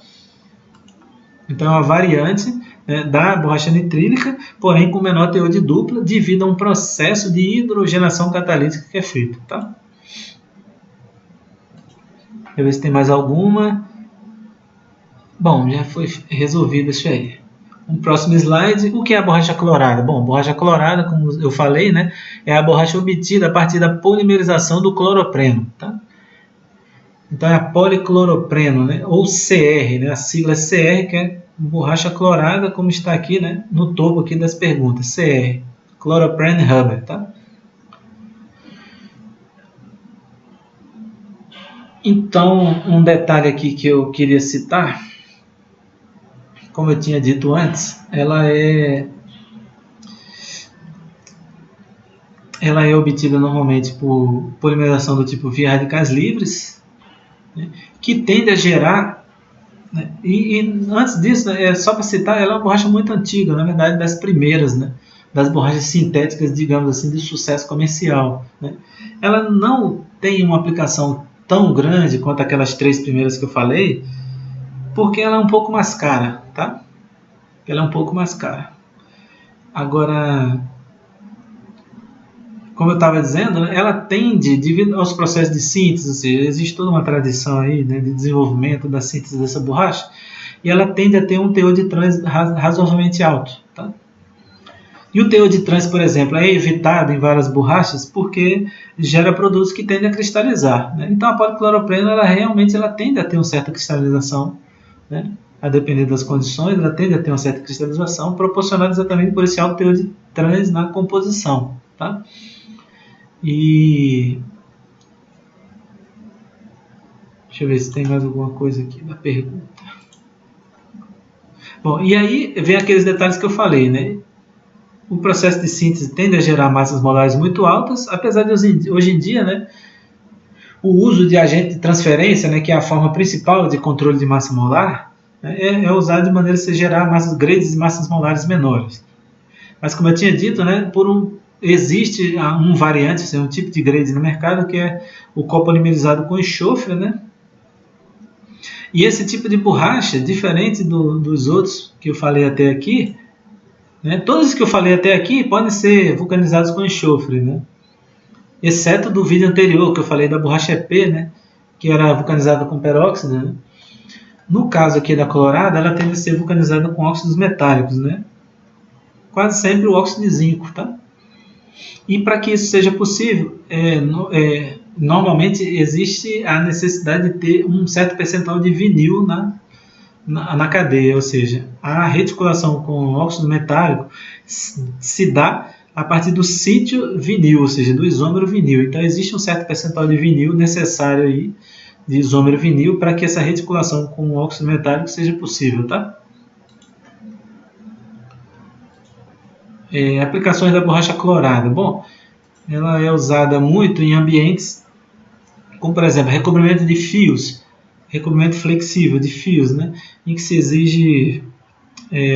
Então é uma variante, né, da borracha nitrílica, porém com menor teor de dupla, devido a um processo de hidrogenação catalítica que é feito, tá? Deixa eu ver se tem mais alguma. Bom, já foi resolvido isso aí. Um próximo slide, o que é a borracha clorada? Bom, borracha clorada, como eu falei, né, é a borracha obtida a partir da polimerização do cloropreno, tá? Então é a policloropreno, né, ou CR, né, a sigla é CR, que é borracha clorada, como está aqui, né, no topo aqui das perguntas, CR, Chloroprene rubber, tá? Então, um detalhe aqui que eu queria citar, como eu tinha dito antes, ela é obtida normalmente por polimerização do tipo via radicais livres, né, que tende a gerar, né, e antes disso, né, só para citar, ela é uma borracha muito antiga, na verdade das primeiras, né, das borrachas sintéticas, digamos assim, de sucesso comercial, né. Ela não tem uma aplicação tão grande quanto aquelas três primeiras que eu falei, porque ela é um pouco mais cara, tá? Ela é um pouco mais cara. Agora, como eu estava dizendo, né, ela tende, devido aos processos de síntese, ou seja, existe toda uma tradição aí, né, de desenvolvimento da síntese dessa borracha, e ela tende a ter um teor de trans razoavelmente alto, tá? E o teor de trans, por exemplo, é evitado em várias borrachas porque gera produtos que tendem a cristalizar, né? Então a policloropreno ela tende a ter uma certa cristalização, né? A depender das condições, ela tende a ter uma certa cristalização proporcionada exatamente por esse alto teor de trans na composição, tá? E deixa eu ver se tem mais alguma coisa aqui na pergunta. Bom, e aí vem aqueles detalhes que eu falei, né? O processo de síntese tende a gerar massas molares muito altas, apesar de hoje em dia, né, o uso de agente de transferência, né, que é a forma principal de controle de massa molar, né, é usado de maneira a se gerar massas grandes e massas molares menores. Mas como eu tinha dito, né, existe um variante, um tipo de grade no mercado que é o copolimerizado com enxofre, né, E esse tipo de borracha, diferente dos outros que eu falei até aqui, né, todos os que eu falei até aqui podem ser vulcanizados com enxofre, né, exceto do vídeo anterior que eu falei da borracha EP, né, que era vulcanizada com peróxido. Né. No caso aqui da colorada, ela tende a ser vulcanizada com óxidos metálicos, né, quase sempre o óxido de zinco, tá? E para que isso seja possível, normalmente existe a necessidade de ter um certo percentual de vinil na cadeia, ou seja, a reticulação com óxido metálico se dá a partir do sítio vinil, ou seja, do isômero vinil. Então existe um certo percentual de vinil necessário aí, de isômero vinil, para que essa reticulação com óxido metálico seja possível, tá? Aplicações da borracha clorada. Bom, ela é usada muito em ambientes como, por exemplo, recobrimento de fios, recobrimento flexível de fios, né, em que se exige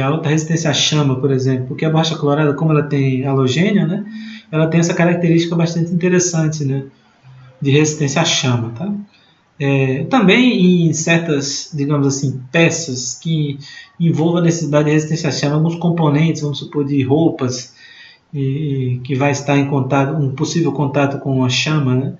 alta resistência à chama, por exemplo, porque a borracha clorada, como ela tem halogênio, né, ela tem essa característica bastante interessante, né, de resistência à chama, tá? Também em certas, digamos assim, peças que envolvam a necessidade de resistência à chama, alguns componentes, vamos supor, de roupas, que vai estar em contato, um possível contato com a chama, né?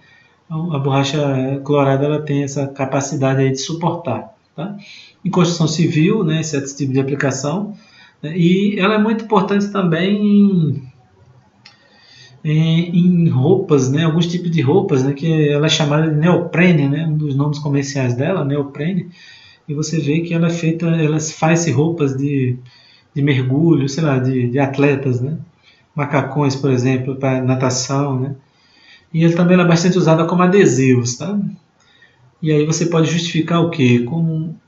A borracha clorada ela tem essa capacidade aí de suportar, tá? Em construção civil, né, certo tipo de aplicação, né? E ela é muito importante também em roupas, né, alguns tipos de roupas, né, que ela é chamada de neoprene, né, um dos nomes comerciais dela, neoprene, e você vê que ela faz roupas de mergulho, sei lá, de atletas, né, macacões, por exemplo, para natação, né, e ela também é bastante usada como adesivos, tá? E aí você pode justificar o quê? Como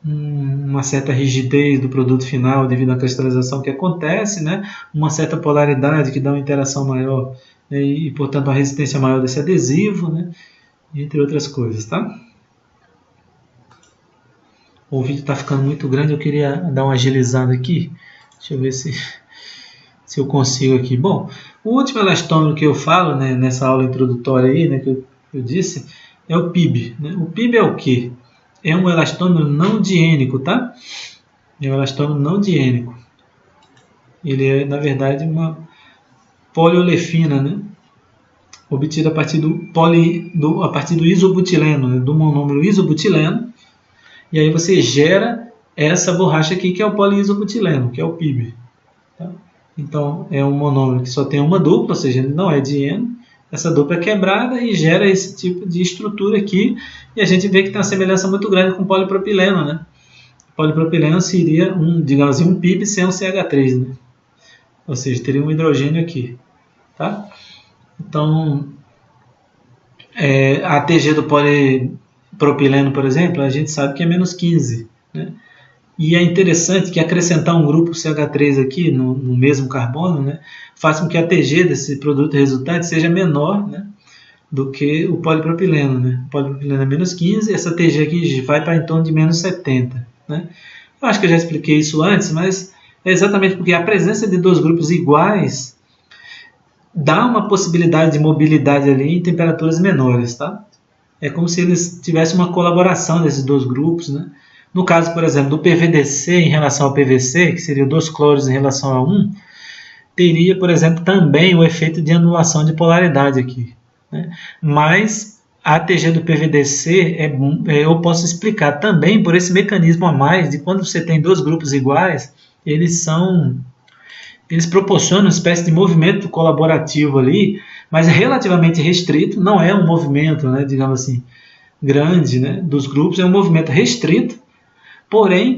uma certa rigidez do produto final devido à cristalização que acontece, né? Uma certa polaridade que dá uma interação maior, né? E, portanto, uma resistência maior desse adesivo, né? Entre outras coisas, tá? O vídeo está ficando muito grande, eu queria dar uma agilizada aqui. Deixa eu ver se eu consigo aqui. Bom, o último elastômero que eu falo, né, nessa aula introdutória aí, né, que eu disse, é o PIB. Né? O PIB é o quê? É um elastômero não diênico, tá? É um elastômero não diênico. Ele é, na verdade, uma poliolefina, né? Obtida a partir do isobutileno, né? Do monômero isobutileno. E aí você gera essa borracha aqui, que é o poliisobutileno, que é o PIB. Tá? Então, é um monômero que só tem uma dupla, ou seja, ele não é dieno. Essa dupla é quebrada e gera esse tipo de estrutura aqui. E a gente vê que tem uma semelhança muito grande com o polipropileno, né? O polipropileno seria digamos assim, um PIB sem um CH3, né? Ou seja, teria um hidrogênio aqui. Tá? Então, a TG do polipropileno, por exemplo, a gente sabe que é menos 15. Né? E é interessante que acrescentar um grupo CH3 aqui no mesmo carbono, né, faz com que a TG desse produto resultante seja menor, né, do que o polipropileno. Né? O polipropileno é menos 15, essa TG aqui vai para em torno de menos 70. Né? Eu acho que eu já expliquei isso antes, mas é exatamente porque a presença de dois grupos iguais dá uma possibilidade de mobilidade ali em temperaturas menores. Tá? É como se eles tivessem uma colaboração desses dois grupos, né? No caso, por exemplo, do PVDC em relação ao PVC, que seria 2 cloros em relação a 1, teria, por exemplo, também o efeito de anulação de polaridade aqui. Né? Mas a ATG do PVDC eu posso explicar também por esse mecanismo a mais de quando você tem dois grupos iguais, eles proporcionam uma espécie de movimento colaborativo ali, mas é relativamente restrito, não é um movimento, né, digamos assim, grande, né, dos grupos, é um movimento restrito, porém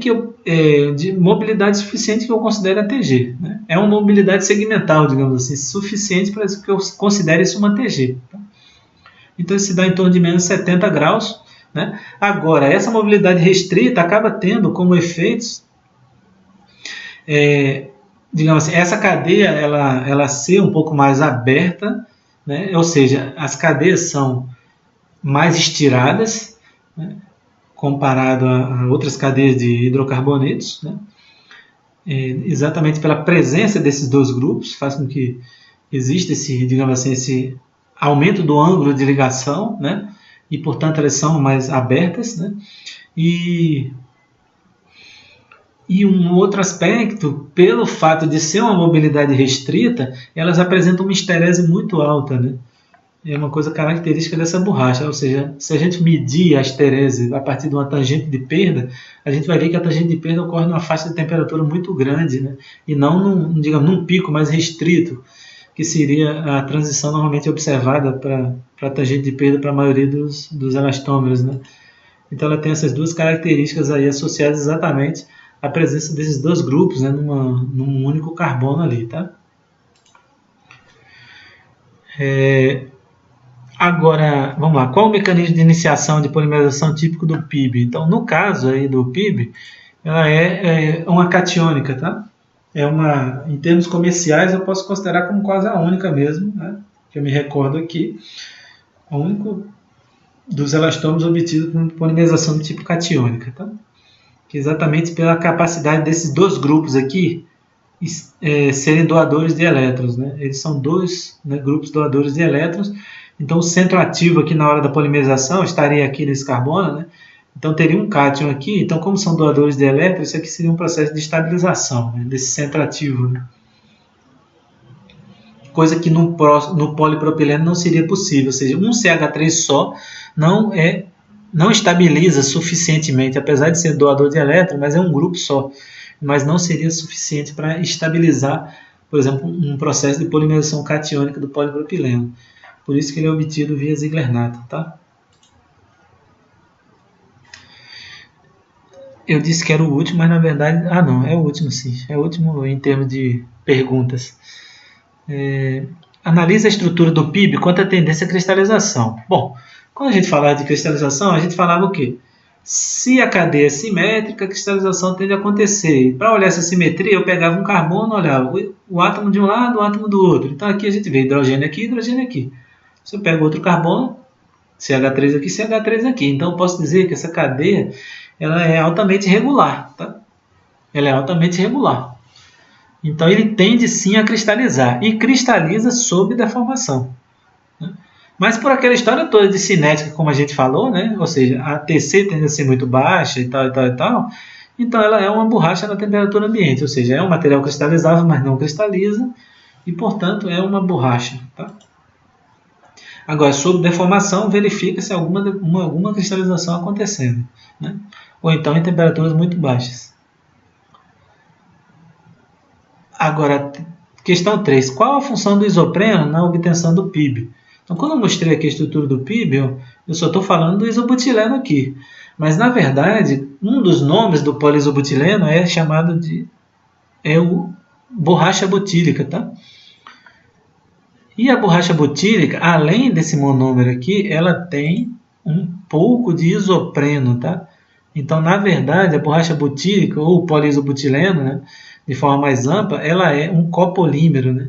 de mobilidade suficiente que eu considero a TG. Né? É uma mobilidade segmental, digamos assim, suficiente para que eu considere isso uma TG. Tá? Então isso se dá em torno de menos 70 graus. Né? Agora, essa mobilidade restrita acaba tendo como efeitos, digamos assim, essa cadeia ela ser um pouco mais aberta, né? Ou seja, as cadeias são mais estiradas, né? Comparado a outras cadeias de hidrocarbonetos, né? Exatamente pela presença desses dois grupos, faz com que exista esse, digamos assim, esse aumento do ângulo de ligação, né? e portanto elas são mais abertas, né? E um outro aspecto, pelo fato de ser uma mobilidade restrita, elas apresentam uma esterese muito alta, né? É uma coisa característica dessa borracha, ou seja, se a gente medir a esterese a partir de uma tangente de perda, a gente vai ver que a tangente de perda ocorre numa faixa de temperatura muito grande, né? E não digamos, num pico mais restrito, que seria a transição normalmente observada para a tangente de perda para a maioria dos elastômeros, né? Então ela tem essas duas características aí associadas exatamente à presença desses dois grupos, né, num único carbono ali, tá? Agora, vamos lá, qual o mecanismo de iniciação de polimerização típico do PIB? Então, no caso aí do PIB, ela é uma catiônica, tá? Em termos comerciais, eu posso considerar como quase a única mesmo, né? Que eu me recordo aqui, o único dos elastômeros obtido com polimerização do tipo catiônica, tá? Que exatamente pela capacidade desses dois grupos aqui serem doadores de elétrons, né? Eles são dois, né, grupos doadores de elétrons. Então o centro ativo aqui na hora da polimerização estaria aqui nesse carbono, né? Então teria um cátion aqui. Então, como são doadores de elétrons, isso aqui seria um processo de estabilização, né, desse centro ativo, né? Coisa que no polipropileno não seria possível, ou seja, um CH3 só não estabiliza suficientemente, apesar de ser doador de elétrons, mas é um grupo só, mas não seria suficiente para estabilizar, por exemplo, um processo de polimerização catiônica do polipropileno. Por isso que ele é obtido via Ziegler-Natta, tá? Eu disse que era o último, mas na verdade... não, é o último sim. É o último em termos de perguntas. Analisa a estrutura do PIB quanto à tendência à cristalização. Bom, quando a gente falava de cristalização, a gente falava o quê? Se a cadeia é simétrica, a cristalização tende a acontecer. Para olhar essa simetria, eu pegava um carbono, olhava o átomo de um lado, o átomo do outro. Então aqui a gente vê hidrogênio aqui, hidrogênio aqui. Se eu pego outro carbono, CH3 aqui, CH3 aqui. Então eu posso dizer que essa cadeia ela é altamente regular, tá? Ela é altamente regular. Então ele tende sim a cristalizar e cristaliza sob deformação, né? Mas por aquela história toda de cinética, como a gente falou, né? Ou seja, a TC tende a ser muito baixa e tal, e tal, e tal. Então ela é uma borracha na temperatura ambiente, ou seja, é um material cristalizável, mas não cristaliza e, portanto, é uma borracha, tá? Agora, sob deformação, verifica-se alguma cristalização acontecendo, né? Ou então em temperaturas muito baixas. Agora, questão 3. Qual a função do isopreno na obtenção do PIB? Então, quando eu mostrei aqui a estrutura do PIB, eu só estou falando do isobutileno aqui. Mas, na verdade, um dos nomes do poliisobutileno é chamado de borracha butílica, tá? E a borracha butílica, além desse monômero aqui, ela tem um pouco de isopreno, tá? Então, na verdade, a borracha butílica ou poliisobutileno, né, de forma mais ampla, ela é um copolímero, né,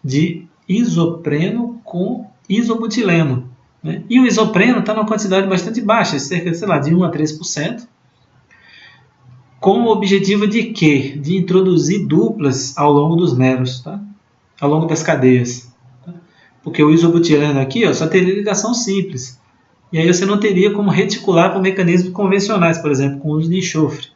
de isopreno com isobutileno, né? E o isopreno está numa quantidade bastante baixa, cerca de, de 1 a 3%, com o objetivo de quê? De introduzir duplas ao longo dos meros, tá? Ao longo das cadeias. Tá? Porque o isobutileno aqui só teria ligação simples. E aí você não teria como reticular para mecanismos convencionais, por exemplo, com o uso de enxofre.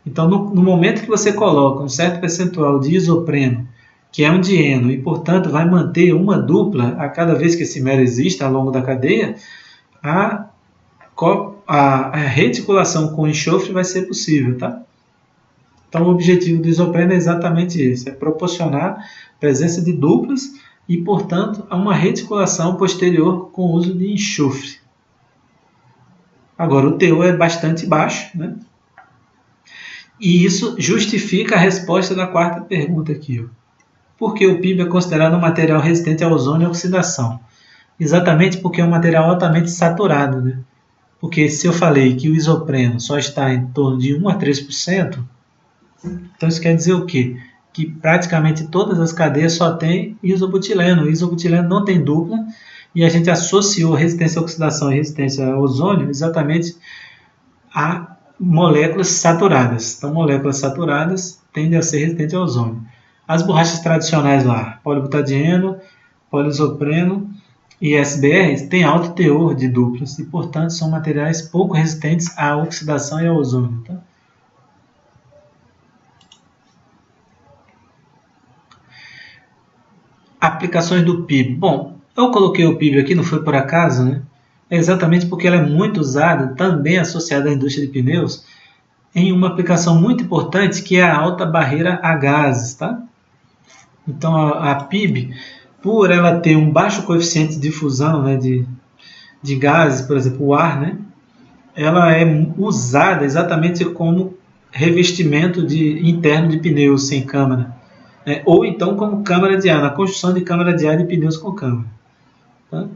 Então, no momento que você coloca um certo percentual de isopreno, que é um dieno, e, portanto, vai manter uma dupla a cada vez que esse mero existe ao longo da cadeia, a reticulação com enxofre vai ser possível, tá? Então, o objetivo do isopreno é exatamente esse, é proporcionar a presença de duplas e, portanto, a uma reticulação posterior com o uso de enxofre. Agora, o teor é bastante baixo, né? E isso justifica a resposta da quarta pergunta aqui. Por que o PIB é considerado um material resistente a ozônio e oxidação? Exatamente porque é um material altamente saturado, né? Porque se eu falei que o isopreno só está em torno de 1 a 3%, então isso quer dizer o quê? Que praticamente todas as cadeias só têm isobutileno. O isobutileno não tem dupla e a gente associou resistência à oxidação e resistência ao ozônio exatamente a moléculas saturadas. Então, moléculas saturadas tendem a ser resistentes ao ozônio. As borrachas tradicionais lá, polibutadieno, poliisopreno, e SBR têm alto teor de duplas e, portanto, são materiais pouco resistentes à oxidação e ao ozônio. Tá? Aplicações do PIB. Bom, eu coloquei o PIB aqui, não foi por acaso, né? É exatamente porque ela é muito usada, também associada à indústria de pneus, em uma aplicação muito importante que é a alta barreira a gases. Tá? Então, a PIB, por ela ter um baixo coeficiente de difusão, né, de gases, por exemplo, o ar, né, ela é usada exatamente como revestimento interno de pneus sem câmara, né, ou então como câmara de ar, na construção de câmara de ar de pneus com câmara. Tá?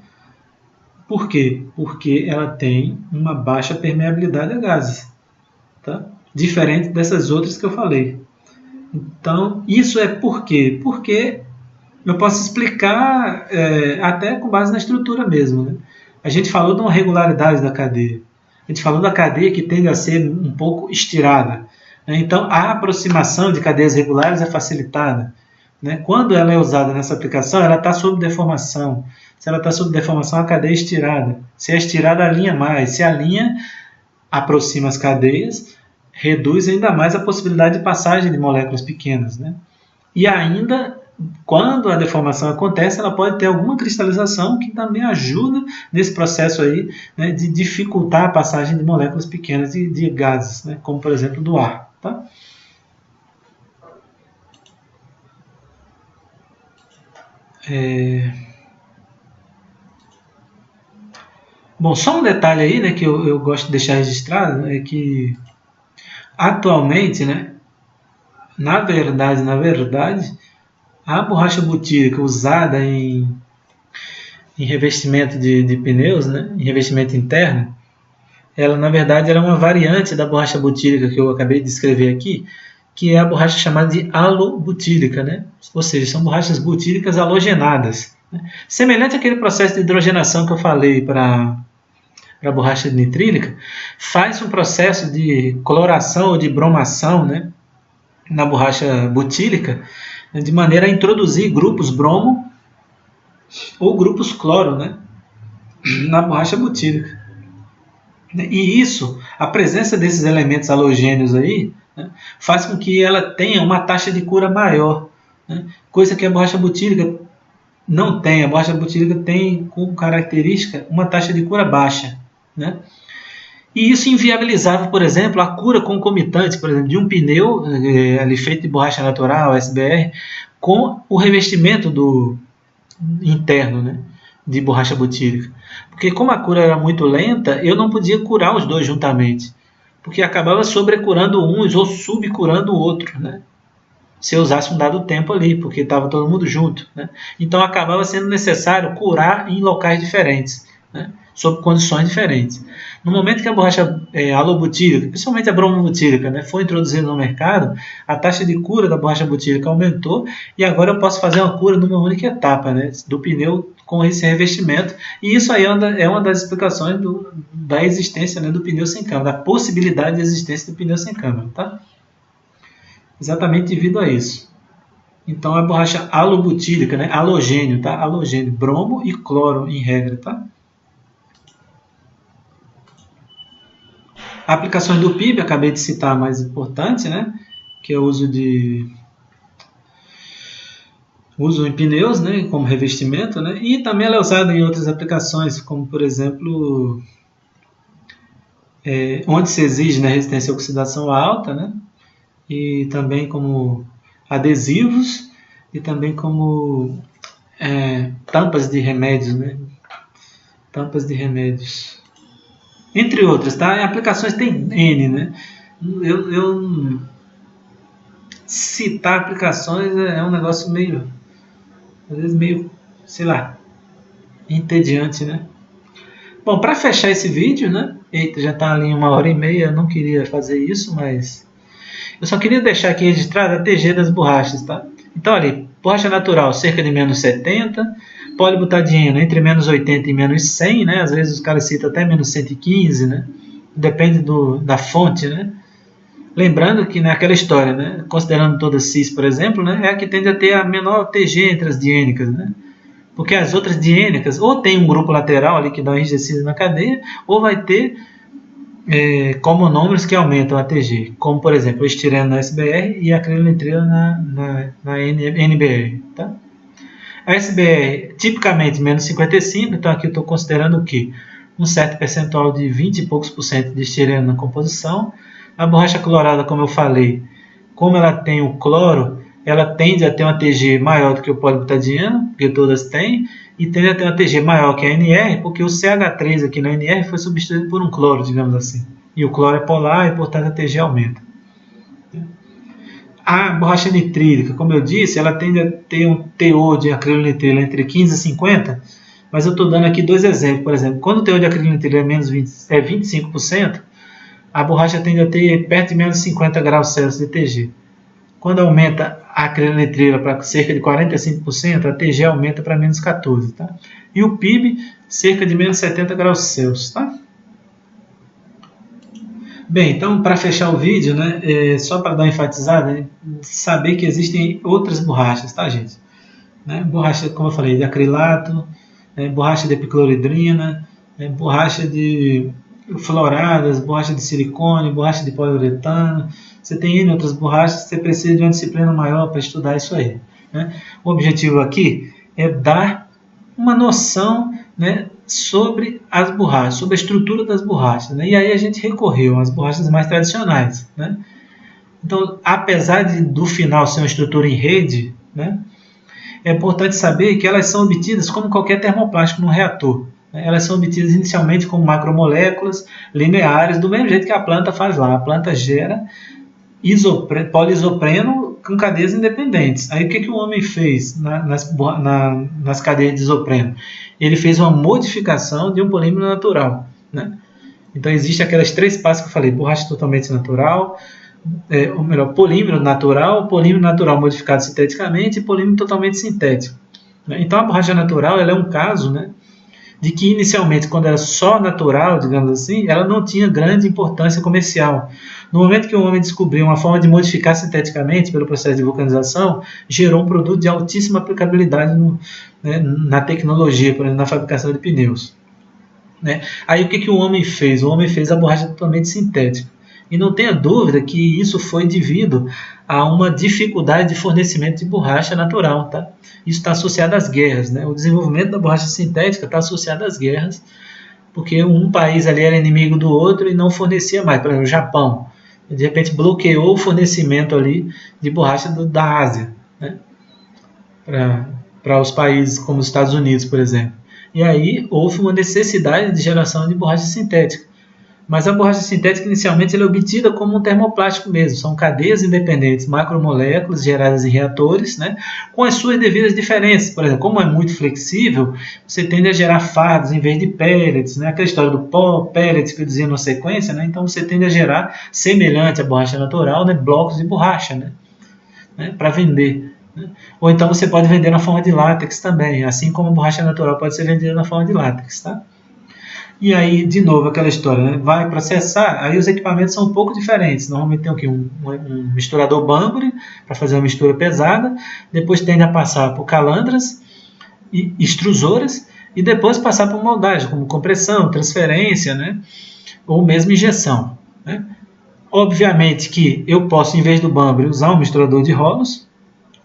Por quê? Porque ela tem uma baixa permeabilidade a gases, tá? Diferente dessas outras que eu falei. Então, isso é por quê? Porque eu posso explicar até com base na estrutura mesmo. Né? A gente falou de uma regularidade da cadeia. A gente falou da cadeia que tende a ser um pouco estirada. Né? Então, a aproximação de cadeias regulares é facilitada. Né? Quando ela é usada nessa aplicação, ela está sob deformação. Se ela está sob deformação, a cadeia é estirada. Se é estirada, alinha mais. Se alinha, aproxima as cadeias, reduz ainda mais a possibilidade de passagem de moléculas pequenas. Né? E ainda, quando a deformação acontece, ela pode ter alguma cristalização que também ajuda nesse processo aí, né, de dificultar a passagem de moléculas pequenas de gases, né, como por exemplo do ar. Tá? Bom, só um detalhe aí, né, que eu gosto de deixar registrado, é que atualmente, né, na verdade, a borracha butírica usada em revestimento de pneus, né, em revestimento interno, ela na verdade era uma variante da borracha butírica que eu acabei de descrever aqui, que é a borracha chamada de halobutírica, né? Ou seja, são borrachas butíricas halogenadas. Né? Semelhante àquele processo de hidrogenação que eu falei para a borracha nitrílica, faz um processo de coloração ou de bromação, né, na borracha butírica, né, de maneira a introduzir grupos bromo ou grupos cloro, né, na borracha butírica. E isso, a presença desses elementos halogênios aí, né, faz com que ela tenha uma taxa de cura maior, né, coisa que a borracha butírica não tem. A borracha butírica tem como característica uma taxa de cura baixa. Né? E isso inviabilizava, por exemplo, a cura concomitante, por exemplo, de um pneu ali feito de borracha natural, SBR, com o revestimento interno, né, de borracha butírica. Porque como a cura era muito lenta, eu não podia curar os dois juntamente, porque acabava sobrecurando uns ou subcurando o outro, né? Se eu usasse um dado tempo ali, porque estava todo mundo junto. Né? Então acabava sendo necessário curar em locais diferentes, né? Sob condições diferentes. No momento que a borracha halobutírica, principalmente a bromobutírica, né, foi introduzida no mercado, a taxa de cura da borracha butírica aumentou e agora eu posso fazer uma cura numa única etapa, né, do pneu com esse revestimento. E isso aí é uma das explicações da existência, né, do pneu sem câmara, da possibilidade de existência do pneu sem câmara. Tá? Exatamente devido a isso. Então a borracha halobutírica, né, halogênio, tá? Halogênio, bromo e cloro em regra. Tá? Aplicações do PIB, acabei de citar a mais importante, né? Que é o uso em pneus, né? Como revestimento, né? E também ela é usada em outras aplicações, como por exemplo, onde se exige, né, resistência à oxidação alta, né? E também como adesivos e também como tampas de remédios, né? Tampas de remédios. Entre outras, tá? Em aplicações tem N, né? Eu citar aplicações é um negócio meio, às vezes meio, sei lá, entediante, né? Bom, para fechar esse vídeo, né? Eita, já está ali 1h30, eu não queria fazer isso, mas eu só queria deixar aqui registrada a TG das borrachas, tá? Então ali, borracha natural, cerca de menos 70, polibutadieno entre menos 80 e menos 100, né? Às vezes os caras citam até menos 115, né? Depende da fonte, né? Lembrando que naquela história, né? Considerando todas cis, por exemplo, né? É a que tende a ter a menor TG entre as diênicas, né? Porque as outras diênicas ou tem um grupo lateral ali que dá um enrijecido na cadeia, ou vai ter comonômeros que aumentam a ATG, como por exemplo o estireno na SBR e a acrilonitrila na NBR. Tá? A SBR tipicamente menos 55, então aqui eu estou considerando o quê? Um certo percentual de 20 e poucos por cento de estireno na composição. A borracha clorada, como eu falei, como ela tem o cloro, ela tende a ter uma TG maior do que o polibutadieno, porque todas têm, e tende a ter uma TG maior que a NR, porque o CH3 aqui na NR foi substituído por um cloro, digamos assim. E o cloro é polar e, portanto, a TG aumenta. A borracha nitrílica, como eu disse, ela tende a ter um teor de acrilonitrila entre 15 e 50, mas eu estou dando aqui dois exemplos. Por exemplo, quando o teor de acrilonitrila é 25%, a borracha tende a ter perto de menos 50 graus Celsius de TG. Quando aumenta a acrilonitrila para cerca de 45%, a TG aumenta para menos 14. Tá? E o PIB, cerca de menos 70 graus Celsius. Tá? Bem, então, para fechar o vídeo, né, só para dar uma enfatizada, saber que existem outras borrachas, tá, gente? Né? Borracha, como eu falei, de acrilato, borracha de epicloridrina, borracha de floradas, borracha de silicone, borracha de poliuretano. Você tem N outras borrachas, você precisa de uma disciplina maior para estudar isso aí. Né? O objetivo aqui é dar uma noção, né, sobre as borrachas, sobre a estrutura das borrachas. Né? E aí a gente recorreu às borrachas mais tradicionais. Né? Então, apesar do final ser uma estrutura em rede, né, é importante saber que elas são obtidas como qualquer termoplástico no reator. Elas são obtidas inicialmente como macromoléculas lineares, do mesmo jeito que a planta faz lá. A planta gera poliisopreno com cadeias independentes. Aí o que o homem fez nas cadeias de isopreno? Ele fez uma modificação de um polímero natural. Né? Então existem aquelas três passos que eu falei: borracha totalmente natural, ou melhor, polímero natural modificado sinteticamente e polímero totalmente sintético. Né? Então a borracha natural ela é um caso, né, de que inicialmente, quando era só natural, digamos assim, ela não tinha grande importância comercial. No momento que o homem descobriu uma forma de modificar sinteticamente pelo processo de vulcanização, gerou um produto de altíssima aplicabilidade na tecnologia, por exemplo, na fabricação de pneus. Né? Aí o que o homem fez? O homem fez a borracha totalmente sintética. E não tenha dúvida que isso foi devido a uma dificuldade de fornecimento de borracha natural. Tá? Isso está associado às guerras. Né? O desenvolvimento da borracha sintética está associado às guerras, porque um país ali era inimigo do outro e não fornecia mais. Por exemplo, o Japão, de repente, bloqueou o fornecimento ali de borracha da Ásia, né? para os países como os Estados Unidos, por exemplo. E aí houve uma necessidade de geração de borracha sintética. Mas a borracha sintética, inicialmente, ela é obtida como um termoplástico mesmo. São cadeias independentes, macromoléculas geradas em reatores, né, com as suas devidas diferenças. Por exemplo, como é muito flexível, você tende a gerar fardos em vez de pellets. Né? Aquela história do pó, pellets que eu dizia na sequência. Né? Então, você tende a gerar, semelhante à borracha natural, né, blocos de borracha, né, para vender. Né? Ou então você pode vender na forma de látex também, assim como a borracha natural pode ser vendida na forma de látex. Tá? E aí, de novo, aquela história, né? Vai processar, aí os equipamentos são um pouco diferentes. Normalmente tem aqui um misturador Banbury para fazer uma mistura pesada, depois tende a passar por calandras e extrusoras, e depois passar por moldagem, como compressão, transferência, né? Ou mesmo injeção. Né? Obviamente que eu posso, em vez do Banbury, usar um misturador de rolos,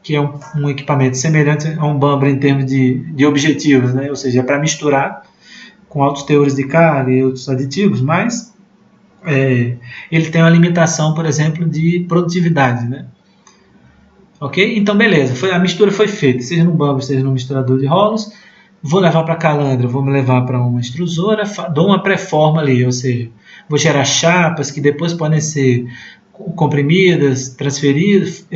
que é um equipamento semelhante a um Banbury em termos de objetivos, né? Ou seja, é para misturar com altos teores de carga e outros aditivos, mas ele tem uma limitação, por exemplo, de produtividade. Né? Ok? Então, beleza, a mistura foi feita, seja no Banbury, seja no misturador de rolos. Vou levar para a calandra, vou me levar para uma extrusora, dou uma pré-forma ali, ou seja, vou gerar chapas que depois podem ser comprimidas, transferidas,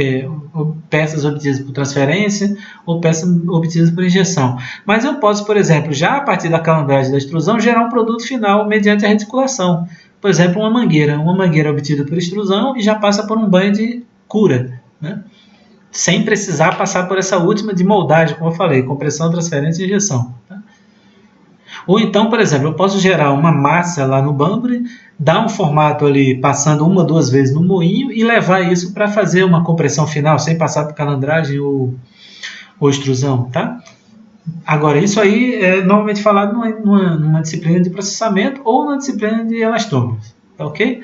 peças obtidas por transferência ou peças obtidas por injeção. Mas eu posso, por exemplo, já a partir da calandragem da extrusão, gerar um produto final mediante a reticulação. Por exemplo, uma mangueira obtida por extrusão e já passa por um banho de cura, né? Sem precisar passar por essa última de moldagem, como eu falei, compressão, transferência e injeção. Tá? Ou então, por exemplo, eu posso gerar uma massa lá no Banbury, dar um formato ali, passando uma ou duas vezes no moinho e levar isso para fazer uma compressão final, sem passar por calandragem ou extrusão. Tá? Agora, isso aí é normalmente falado numa disciplina de processamento ou numa disciplina de elastômeros, tá ok?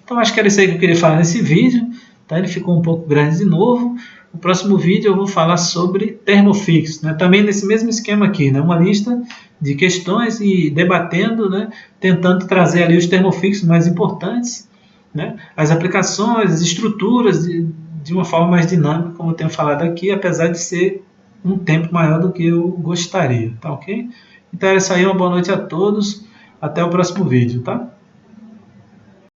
Então, acho que era isso aí que eu queria falar nesse vídeo, tá? Ele ficou um pouco grande de novo. No próximo vídeo eu vou falar sobre termofixo, né? Também nesse mesmo esquema aqui, né? Uma lista de questões e debatendo, né? Tentando trazer ali os termofixos mais importantes, né? As aplicações, as estruturas de uma forma mais dinâmica, como eu tenho falado aqui, apesar de ser um tempo maior do que eu gostaria, tá ok? Então é isso aí, uma boa noite a todos, até o próximo vídeo, tá?